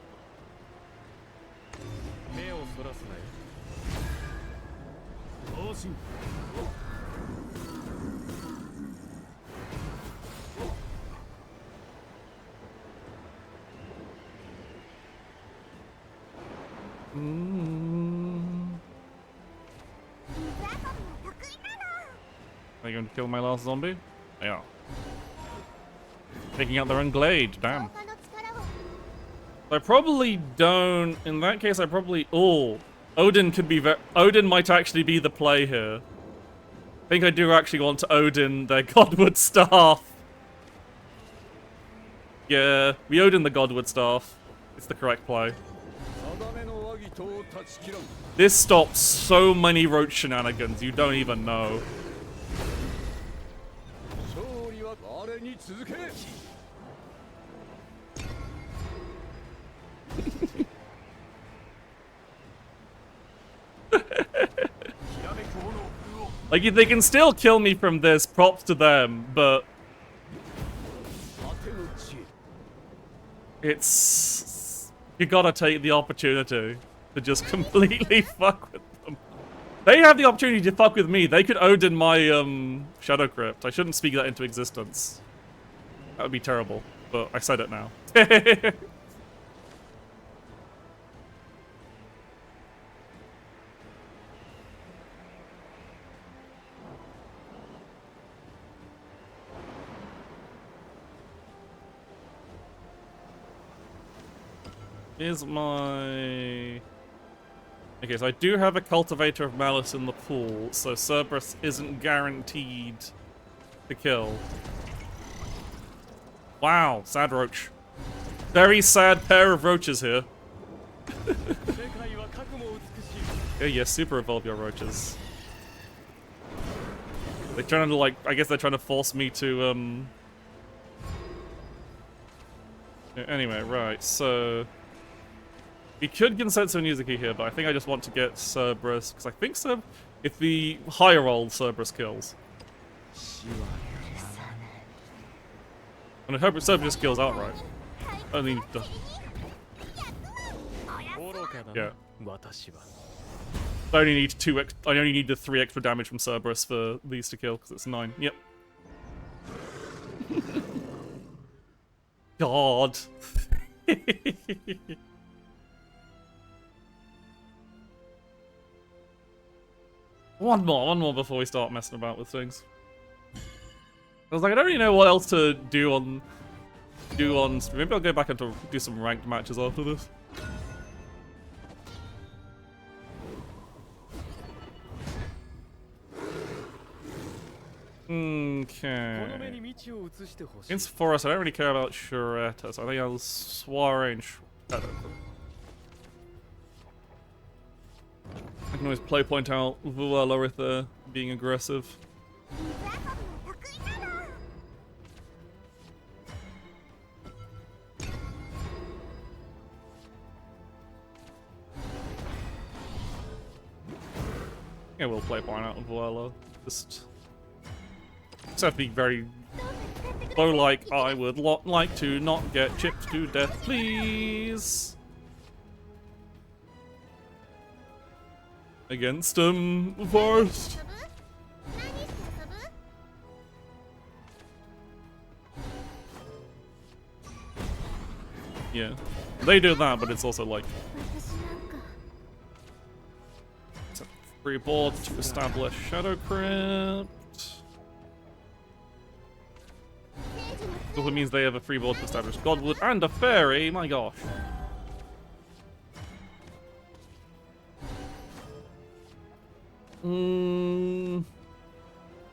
Are you going to kill my last zombie? They are. Taking out their own glade, damn. I probably don't. In that case, I probably. Oh, Odin could be. Odin might actually be the play here. I think I do actually want to Odin their Godwood staff. Yeah, we Odin the Godwood staff. It's the correct play. This stops so many roach shenanigans, you don't even know. Like, they can still kill me from this, props to them, but it's... You gotta take the opportunity to just completely fuck with them. They have the opportunity to fuck with me. They could Odin my, Shadow Crypt. I shouldn't speak that into existence. That would be terrible, but I said it now. Here's my... Okay, so I do have a Cultivator of Malice in the pool, so Cerberus isn't guaranteed to kill. Wow, sad roach. Very sad pair of roaches here. Yeah, super evolve your roaches. They're trying to, like, I guess they're trying to force me to, Anyway, right, so... We could Gensetsu Nizuki here, but I think I just want to get Cerberus, because I think if the higher roll Cerberus kills. And I hope Cerberus kills outright. Only the... Yeah. I only need I only need the 3 extra damage from Cerberus for these to kill, because it's 9. Yep. God. One more before we start messing about with things. I was like, I don't really know what else to do on maybe I'll go back and do some ranked matches after this. Okay. Against Forest, I don't really care about Shureta, so I think I'll Soiree and Shadow. I can always point out Lorith being aggressive. Yeah, we'll point out Vuela. Just have to be very bow-like. I would like to not get chipped to death, please. Against Forest. Yeah, they do that, but it's also like it's a free board to establish Shadow Crypt. So it means they have a free board to establish Godwood and a fairy. My gosh. I don't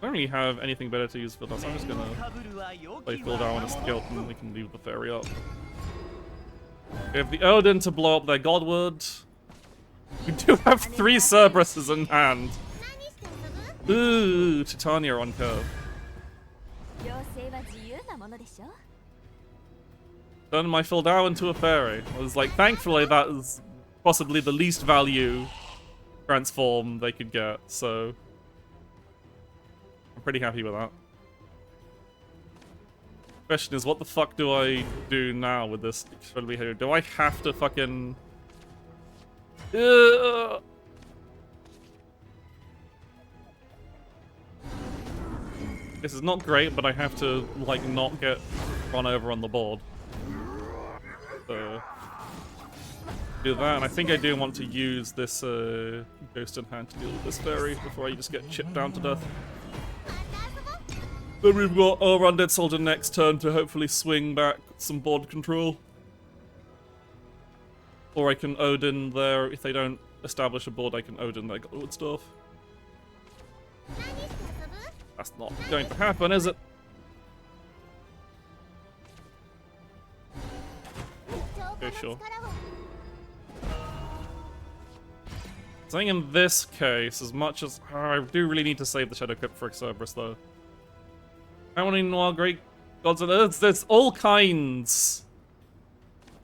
really have anything better to use for this. I'm just gonna play Phil down on a skeleton and we can leave the fairy up. We have the Odin to blow up their Godwood. We do have 3 Cerberuses in hand. Ooh, Titania on curve. Turn my Fildau into a fairy. I was like, thankfully that is possibly the least value transform they could get, so I'm pretty happy with that. Question is, what the fuck do I do now with this incredibly hero? Do I have to fucking... This is not great, but I have to, like, not get run over on the board. Do that, and I think I do want to use this Ghost in Hand to deal with this fairy before I just get chipped down to death. Then we've got our Undead Soldier next turn to hopefully swing back some board control. Or I can Odin there. If they don't establish a board, I can Odin their Godwood stuff. That's not going to happen, is it? Okay, sure. I think in this case, as much as I do really need to save the Shadow Crypt for Cerberus, though. How many Noir Great Gods on Earth? There's all kinds.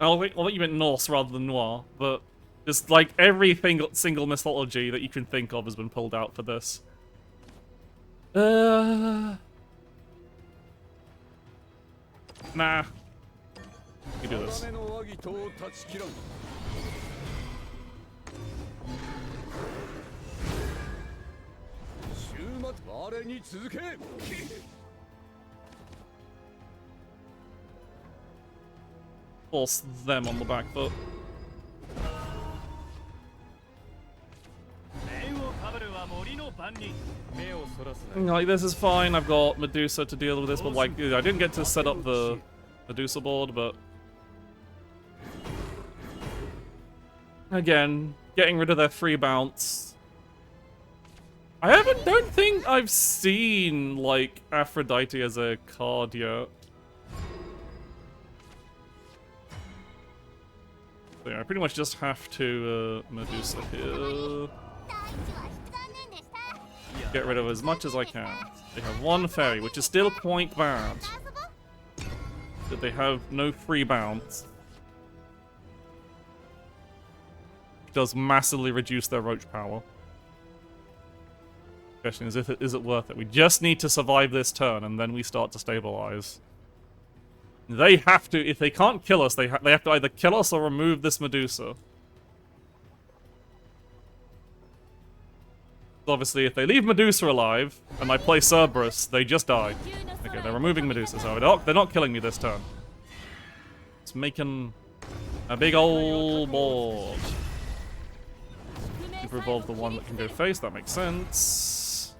I'll let you meant Norse rather than Noir, but just like every single mythology that you can think of has been pulled out for this. Nah. You do this. Force them on the back foot. Like, this is fine. I've got Medusa to deal with this, but like, I didn't get to set up the Medusa board, but again, getting rid of their free bounce. I don't think I've seen like Aphrodite as a card yet. So yeah, I pretty much just have to Medusa here. Get rid of as much as I can. They have one fairy, which is still quite bad. That they have no free bounce. It does massively reduce their roach power. The question is, is it worth it? We just need to survive this turn, and then we start to stabilize. They have to, if they can't kill us, they have to either kill us or remove this Medusa. Obviously, if they leave Medusa alive, and I play Cerberus, they just die. Okay, they're removing Medusa, so they're not killing me this turn. It's making a big old board. We've revolved the one that can go face, that makes sense.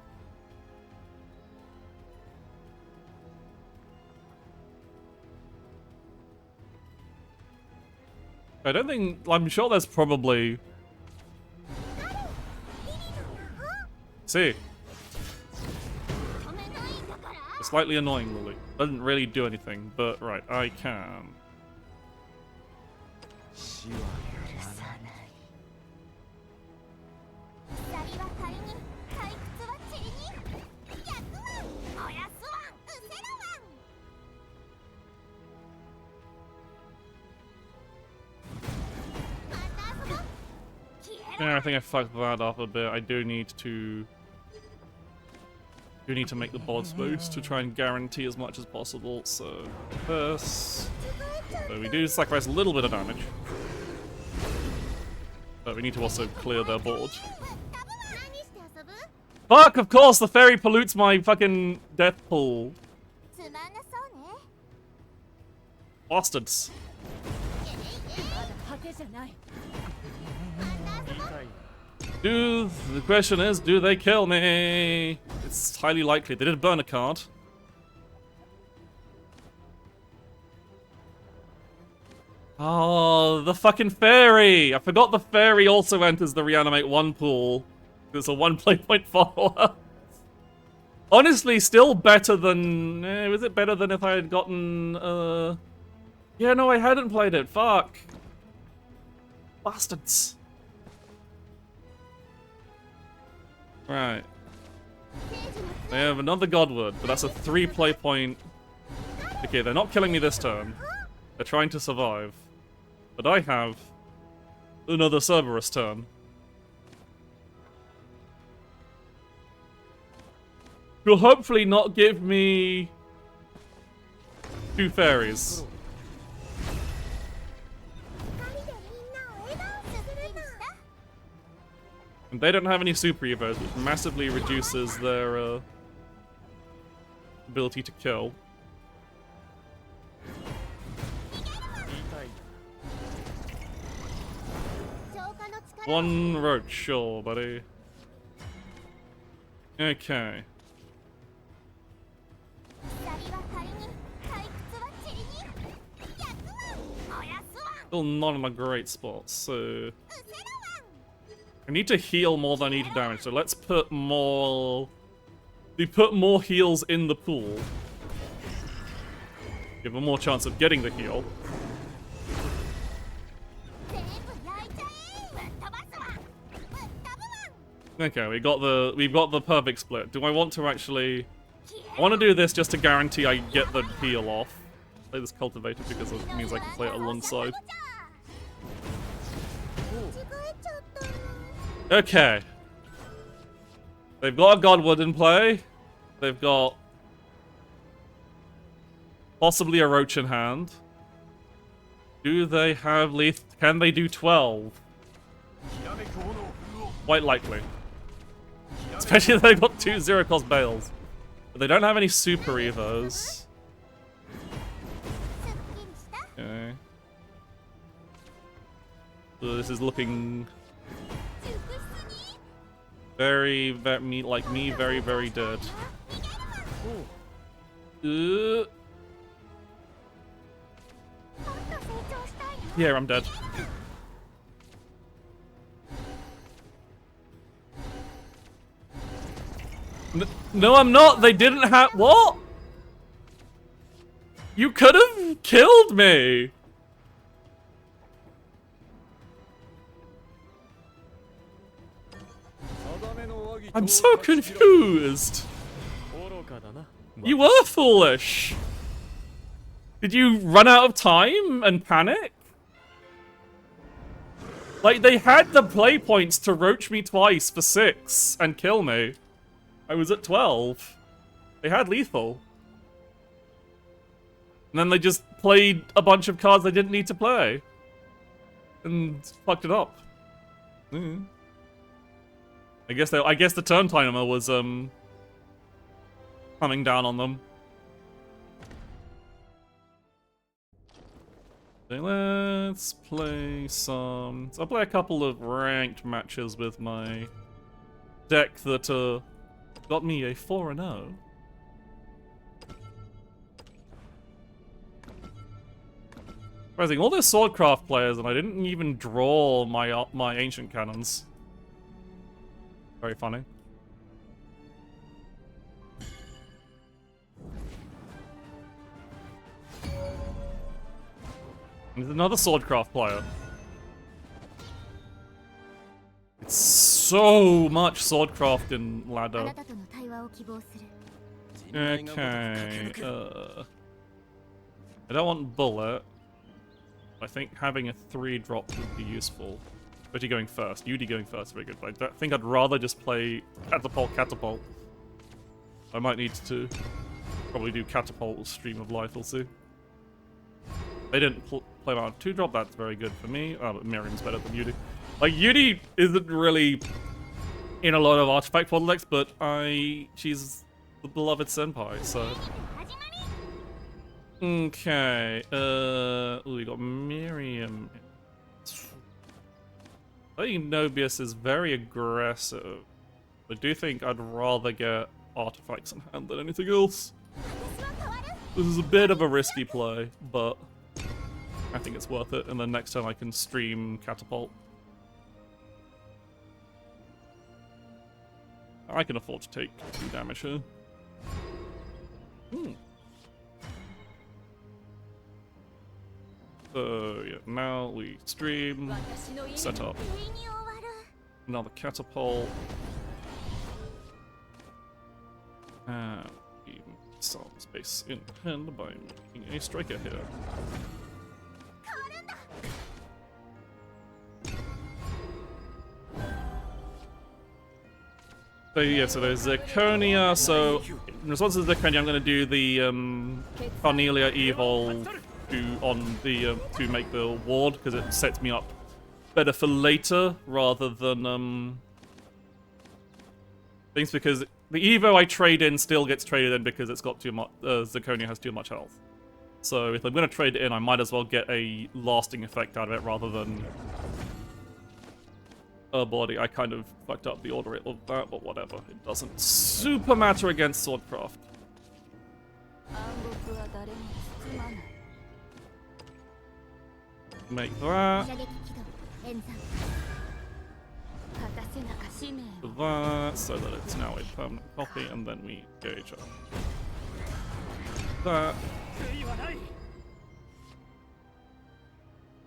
I don't think, I'm sure there's probably... See. It's slightly annoying, Lily. Doesn't really do anything, but right, I can. Yeah, I think I fucked that up a bit. I do need to make the board space to try and guarantee as much as possible. So first, so we do sacrifice a little bit of damage, but we need to also clear their board. Fuck! Of course, the fairy pollutes my fucking death pool. Bastards. The question is, do they kill me? It's highly likely. They did burn a card. Oh, the fucking fairy! I forgot the fairy also enters the Reanimate 1 pool. There's a 1 play point follower. Honestly, still better than... was it better than if I had gotten... Yeah, no, I hadn't played it. Fuck. Bastards. Right. They have another Godwood, but that's a 3 play point. Okay, they're not killing me this turn. They're trying to survive. But I have another Cerberus turn. Will hopefully not give me 2 fairies. And they don't have any super evos, which massively reduces their ability to kill. One roach, sure, buddy. Okay. Still not in a great spot, so... I need to heal more than I need to damage, so let's put more... We put more heals in the pool. Give them more chance of getting the heal. Okay, we've got the perfect split. Do I want to actually... I want to do this just to guarantee I get the heal off. Play this cultivator because it means I can play it alongside. Okay. They've got a Godwood in play. They've got possibly a Roach in hand. Do they have lethal? Can they do 12? Quite likely. Especially if they've got 2 0-cost Bales. But they don't have any Super Evos. Okay. So this is looking... very, like me, very, very dead. Yeah, I'm dead. No, I'm not. They didn't have... What? You could have killed me. I'm so confused. You were foolish. Did you run out of time and panic? Like, they had the play points to roach me twice for 6 and kill me. I was at 12. They had lethal. And then they just played a bunch of cards they didn't need to play. And fucked it up. Mm. I guess the turn timer was coming down on them. So let's play some... So I'll play a couple of ranked matches with my deck that got me a 4-0. Surprising, all those Swordcraft players, and I didn't even draw my ancient cannons. Very funny. There's another Swordcraft player. It's so much Swordcraft in ladder. Okay. I don't want bullet. I think having a 3-drop would be useful. Especially going first. Yudi going first, very good. But I think I'd rather just play Catapult. I might need to probably do Catapult with Stream of Life, we'll see. They didn't play around 2-drop, that's very good for me. Oh, but Miriam's better than Yudi. Like, Yudi isn't really in a lot of artifact model decks, but she's the beloved senpai, so... Okay, we got Miriam. I think Nobius is very aggressive. I do think I'd rather get artifacts in hand than anything else. This is a bit of a risky play, but I think it's worth it. And then next time I can stream Catapult. I can afford to take 2 damage here. So yeah, now we stream, set up another Catapult, and we some space in hand by making a striker here. So yeah, so there's Zirconia, so in response to Zirconia I'm going to do the Carnelia Evolve to make the ward, because it sets me up better for later rather than things, because the Evo I trade in still gets traded in because it's got too much, Zirconia has too much health. So if I'm going to trade it in, I might as well get a lasting effect out of it rather than body, I kind of fucked up the order of that, but whatever. It doesn't super matter against Swordcraft. Make that. That, so that it's now a permanent copy, and then we gauge up. That.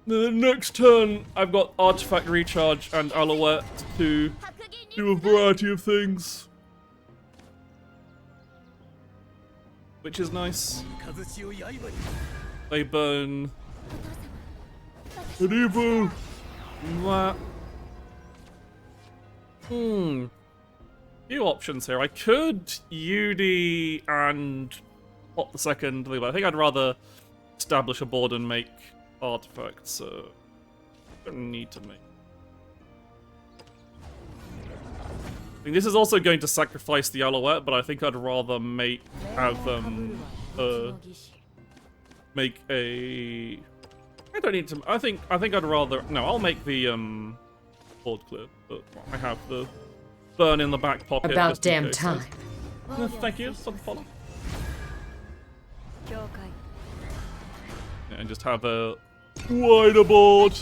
The next turn, I've got Artifact Recharge and Alouette to do a variety of things. Which is nice. They burn an Evo. That. Few options here. I could UD and pop the second, but I think I'd rather establish a board and make artifacts, so don't need to make. I think this is also going to sacrifice the Alouette, but I think I'd rather make make a. I don't need to. I think I'd rather. No, I'll make the board clear, but I have the burn in the back pocket. About damn time. Thank you for the follow. Yeah, and just have a wider board.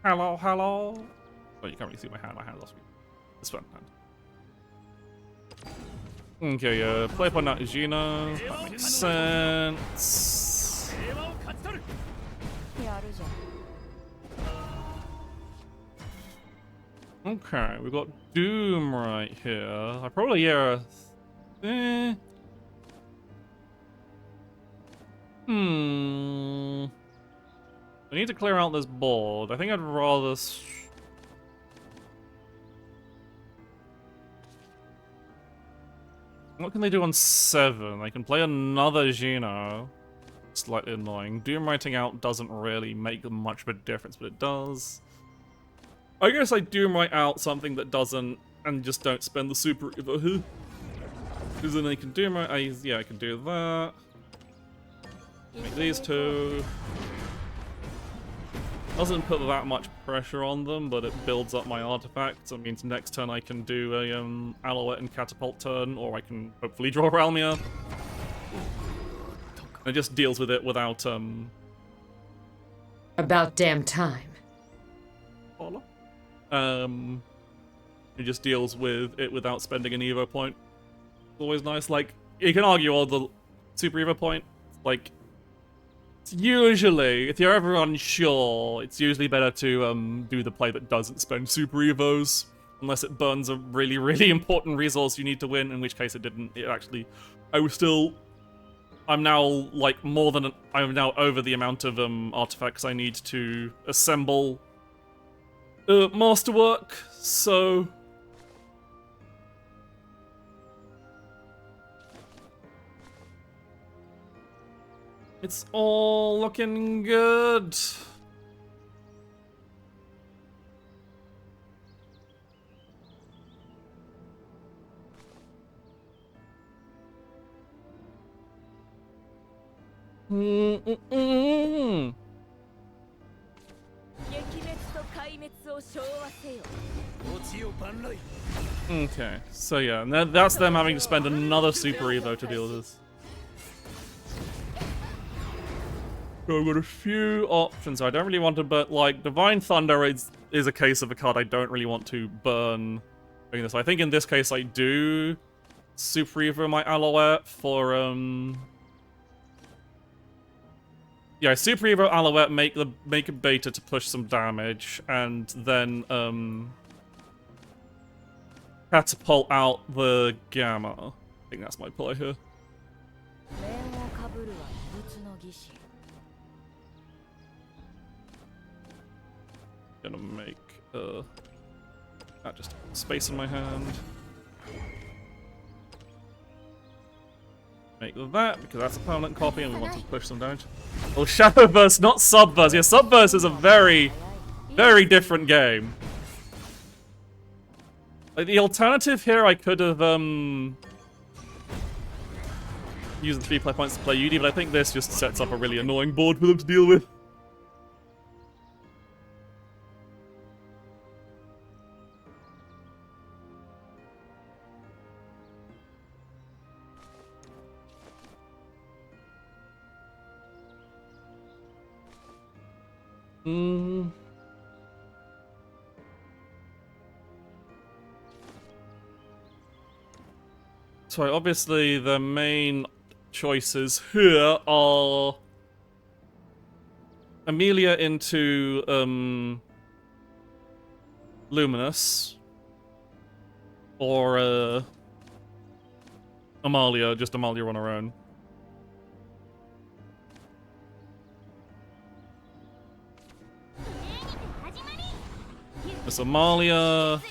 Hello, hello. Oh, you can't really see my hand. My hand lost me. This one hand. Okay, play upon that Gina. That makes sense. Okay, we've got Doom right here. I probably I need to clear out this board. I think I'd rather. What can they do on 7? They can play another Gino. Slightly annoying. Doom writing out doesn't really make much of a difference, but it does. I guess I Doom write out something that doesn't, and just don't spend the super Evo. Because then they can Doom write. Yeah, I can do that. Make these two. Doesn't put that much pressure on them, but it builds up my artifacts. That means next turn I can do a Alouette and Catapult turn, or I can hopefully draw Realmia. It just deals with it without About damn time. It just deals with it without spending an Evo point. It's always nice. Like, you can argue all the Super Evo point. Like, it's usually, if you're ever unsure, it's usually better to do the play that doesn't spend Super Evos, unless it burns a really, really important resource you need to win, in which case it didn't. It actually, I'm now like I'm now over the amount of artifacts I need to assemble masterwork, so it's all looking good. Okay, so yeah, and that's them having to spend another Super Evo to deal with this. So I've got a few options. I don't really want to burn, like, Divine Thunder is a case of a card I don't really want to burn doing this. I think in this case I do Super Evo my Alouette for, yeah, Super Evo Alouette, make a beta to push some damage, and then, catapult out the Gamma. I think that's my play here. Gonna make just space in my hand. Make that because that's a permanent copy and we want to push some damage. Oh, Shadowverse, not Subverse. Yeah, Subverse is a very, very different game. Like, the alternative here, I could have using 3 play points to play Udi, but I think this just sets up a really annoying board for them to deal with. So obviously the main choices here are Amelia into Luminous, or Amalia, just Amalia on her own. It's Amalia.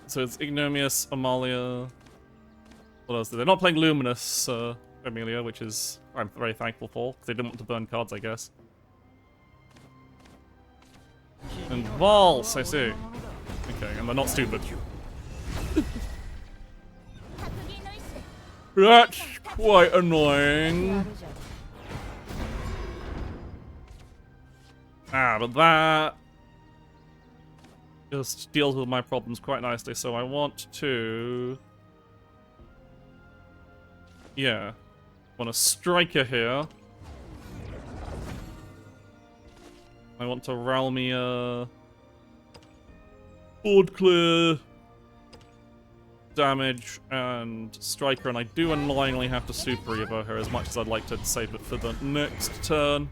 So it's Ignomious, Amalia. What else? They're not playing Luminous, Amelia, which is I'm very thankful for, because they didn't want to burn cards, I guess. And Valse, I see. Okay, and they're not stupid. That's quite annoying. But that just deals with my problems quite nicely, so I want to... Yeah. I want a striker here. I want to Ralmia... board clear... damage, and striker, and I do annoyingly have to Super Evo her as much as I'd like to save it for the next turn.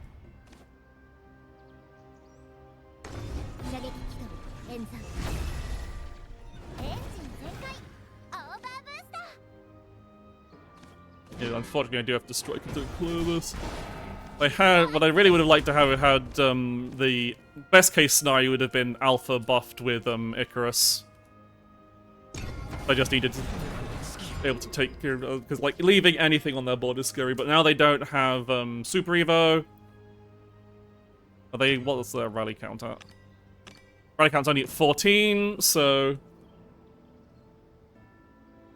Yeah, unfortunately I do have to strike to clear this. What I really would have liked to have had, the best case scenario would have been Alpha buffed with Icarus. I just needed to be able to take care of, because like leaving anything on their board is scary, but now they don't have Super Evo. Are they, what's their rally count at? Rally count's only at 14, so...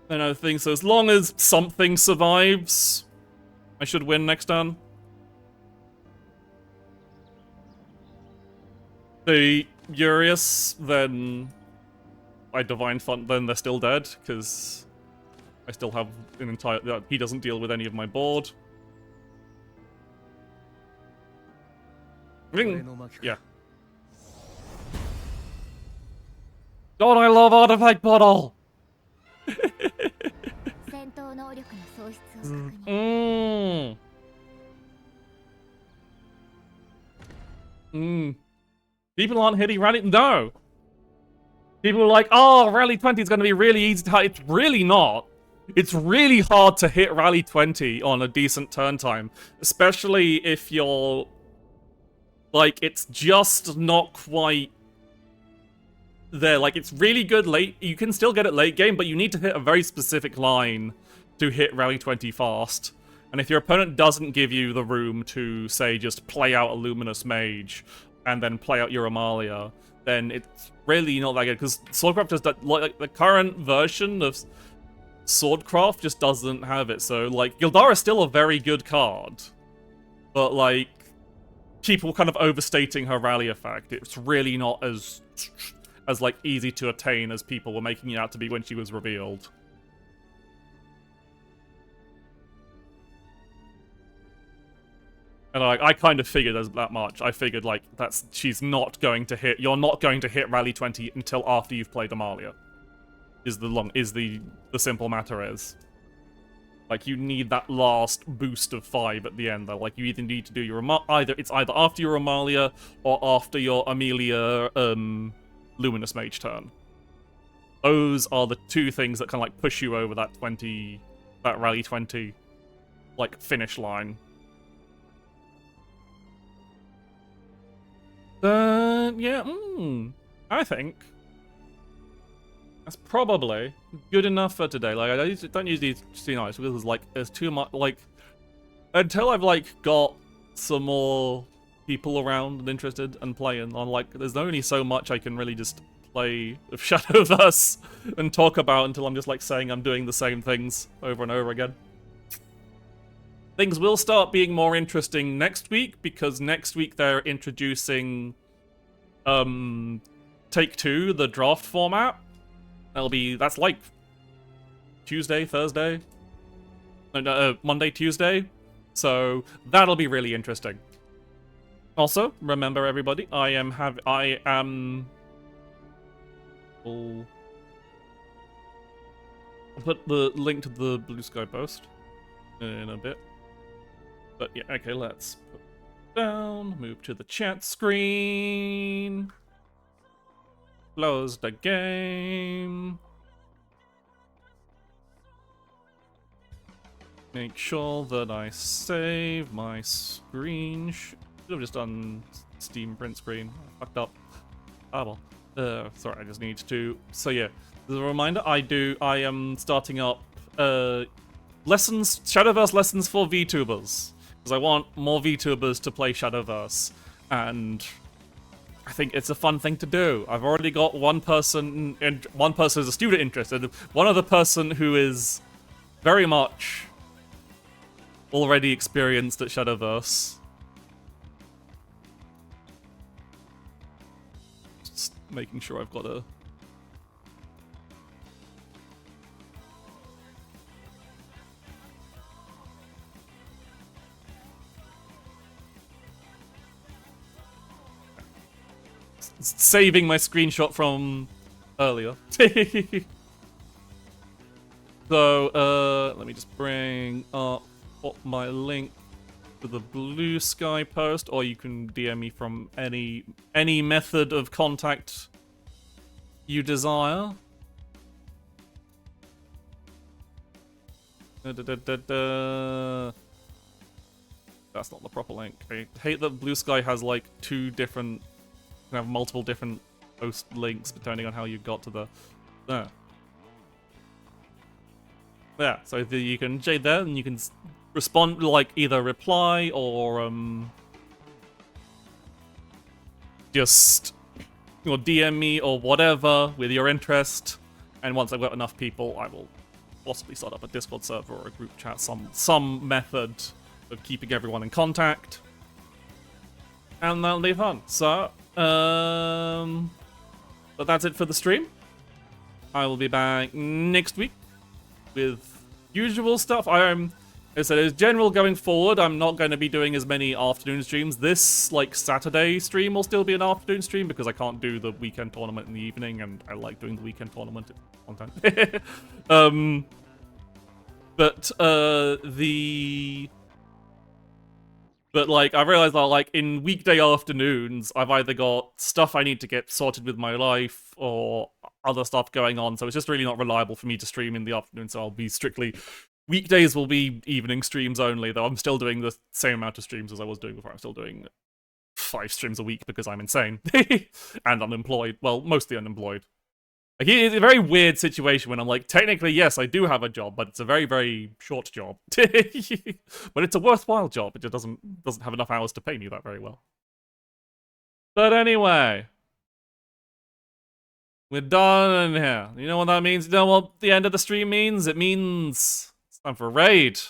Another thing, so as long as something survives, I should win next turn. The Urius, then I Divine Font, then they're still dead, because I still have an entire... he doesn't deal with any of my board. Yeah. God, I love Artifact Bottle! People aren't hitting Rally... No! People are like, oh, Rally 20 is going to be really easy to hit. It's really not. It's really hard to hit Rally 20 on a decent turn time. Especially if you're... like, it's just not quite... there. Like, it's really good late. You can still get it late game, but you need to hit a very specific line to hit Rally 20 fast. And if your opponent doesn't give you the room to, say, just play out a Luminous Mage and then play out your Amalia, then it's really not that good. Because Swordcraft just like the current version of Swordcraft just doesn't have it. So like Gildara is still a very good card, but like people kind of overstating her rally effect. It's really not as like easy to attain as people were making it out to be when she was revealed. And I kind of figured as that much. I figured like she's not going to hit. You're not going to hit Rally 20 until after you've played Amalia. Is the simple matter is. Like you need that last boost of 5 at the end though. Like you either need to do your it's either after your Amalia or after your Amelia Luminous Mage turn. Those are the two things that kind of like push you over that Rally 20 like finish line. Yeah, I think that's probably good enough for today. Like, I don't usually see nice because like there's too much. Like, until I've like got some more people around and interested and playing on. Like, there's only so much I can really just play of Shadowverse and talk about until I'm just like saying I'm doing the same things over and over again. Things will start being more interesting next week, because next week they're introducing Take Two, the draft format. That's like Tuesday, Thursday? No, Monday, Tuesday. So that'll be really interesting. Also, remember everybody, I'll put the link to the Blue Sky post in a bit. But yeah, okay, let's put it down, move to the chat screen, close the game, make sure that I save my screen. Should have just done Steam print screen. I fucked up. Ah well. Sorry, I just need to. So yeah, as a reminder, I am starting up Shadowverse lessons for VTubers, because I want more VTubers to play Shadowverse, and I think it's a fun thing to do. I've already got one person, and one person is a student interested. One other person who is very much already experienced at Shadowverse. Just making sure I've got a... saving my screenshot from earlier. So, let me just bring up my link to the Blue Sky post, or you can DM me from any method of contact you desire. That's not the proper link. I hate that Blue Sky has like two different... You can have multiple different post links depending on how you got to the... There. Yeah, so you can jade there and you can respond, like, either reply or just DM me or whatever with your interest, and once I've got enough people, I will possibly start up a Discord server or a group chat, some method of keeping everyone in contact, and that'll be fun. So, but that's it for the stream. I will be back next week with usual stuff. As I said, as general going forward, I'm not going to be doing as many afternoon streams. This, like, Saturday stream will still be an afternoon stream because I can't do the weekend tournament in the evening, and I like doing the weekend tournament content. But, like, I realized that, like, in weekday afternoons, I've either got stuff I need to get sorted with my life or other stuff going on, so it's just really not reliable for me to stream in the afternoon, so I'll be strictly... Weekdays will be evening streams only, though I'm still doing the same amount of streams as I was doing before. I'm still doing 5 streams a week because I'm insane. And unemployed. Well, mostly unemployed. Like, it's a very weird situation when I'm like, technically, yes, I do have a job, but it's a very, very short job. But it's a worthwhile job. It just doesn't have enough hours to pay me that very well. But anyway, we're done here. You know what that means? You know what the end of the stream means? It means it's time for a raid.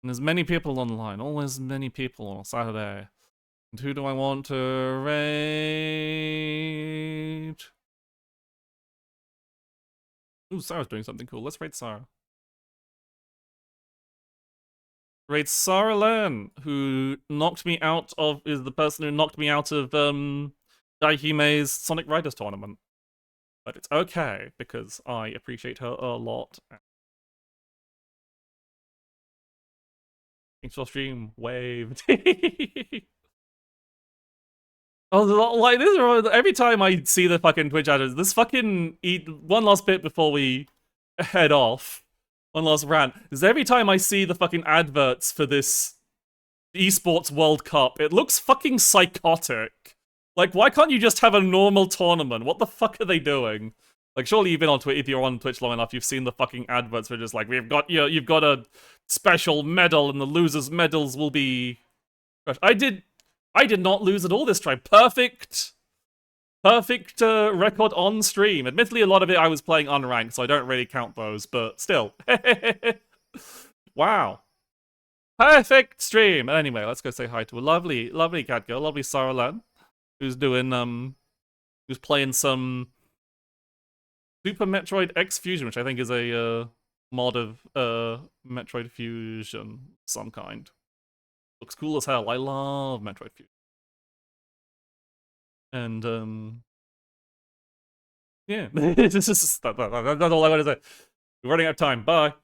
And there's many people online. Always many people on Saturday. And who do I want to raid? Ooh, Sarah's doing something cool. Let's raid Sarah. Raid Sarah Len, who knocked me out of... is the person who knocked me out of Daihime's Sonic Riders tournament. But it's okay, because I appreciate her a lot. Thanks for stream, wave. Oh, like this, every time I see the fucking Twitch ads, this fucking one last bit before we head off. One last rant. Is every time I see the fucking adverts for this esports World Cup, it looks fucking psychotic. Like, why can't you just have a normal tournament? What the fuck are they doing? Like, surely you've been on Twitch, if you're on Twitch long enough, you've seen the fucking adverts where just like, you've got a special medal and the losers' medals will be... I did not lose at all this time. Perfect Perfect record on stream. Admittedly, a lot of it I was playing unranked, so I don't really count those, but still. Wow. Perfect stream. Anyway, let's go say hi to a lovely, lovely cat girl, lovely Saralan, who's doing, who's playing some Super Metroid X Fusion, which I think is a mod of Metroid Fusion of some kind. Looks cool as hell. I love Metroid Fusion. And yeah, that's all I want to say. We're running out of time. Bye.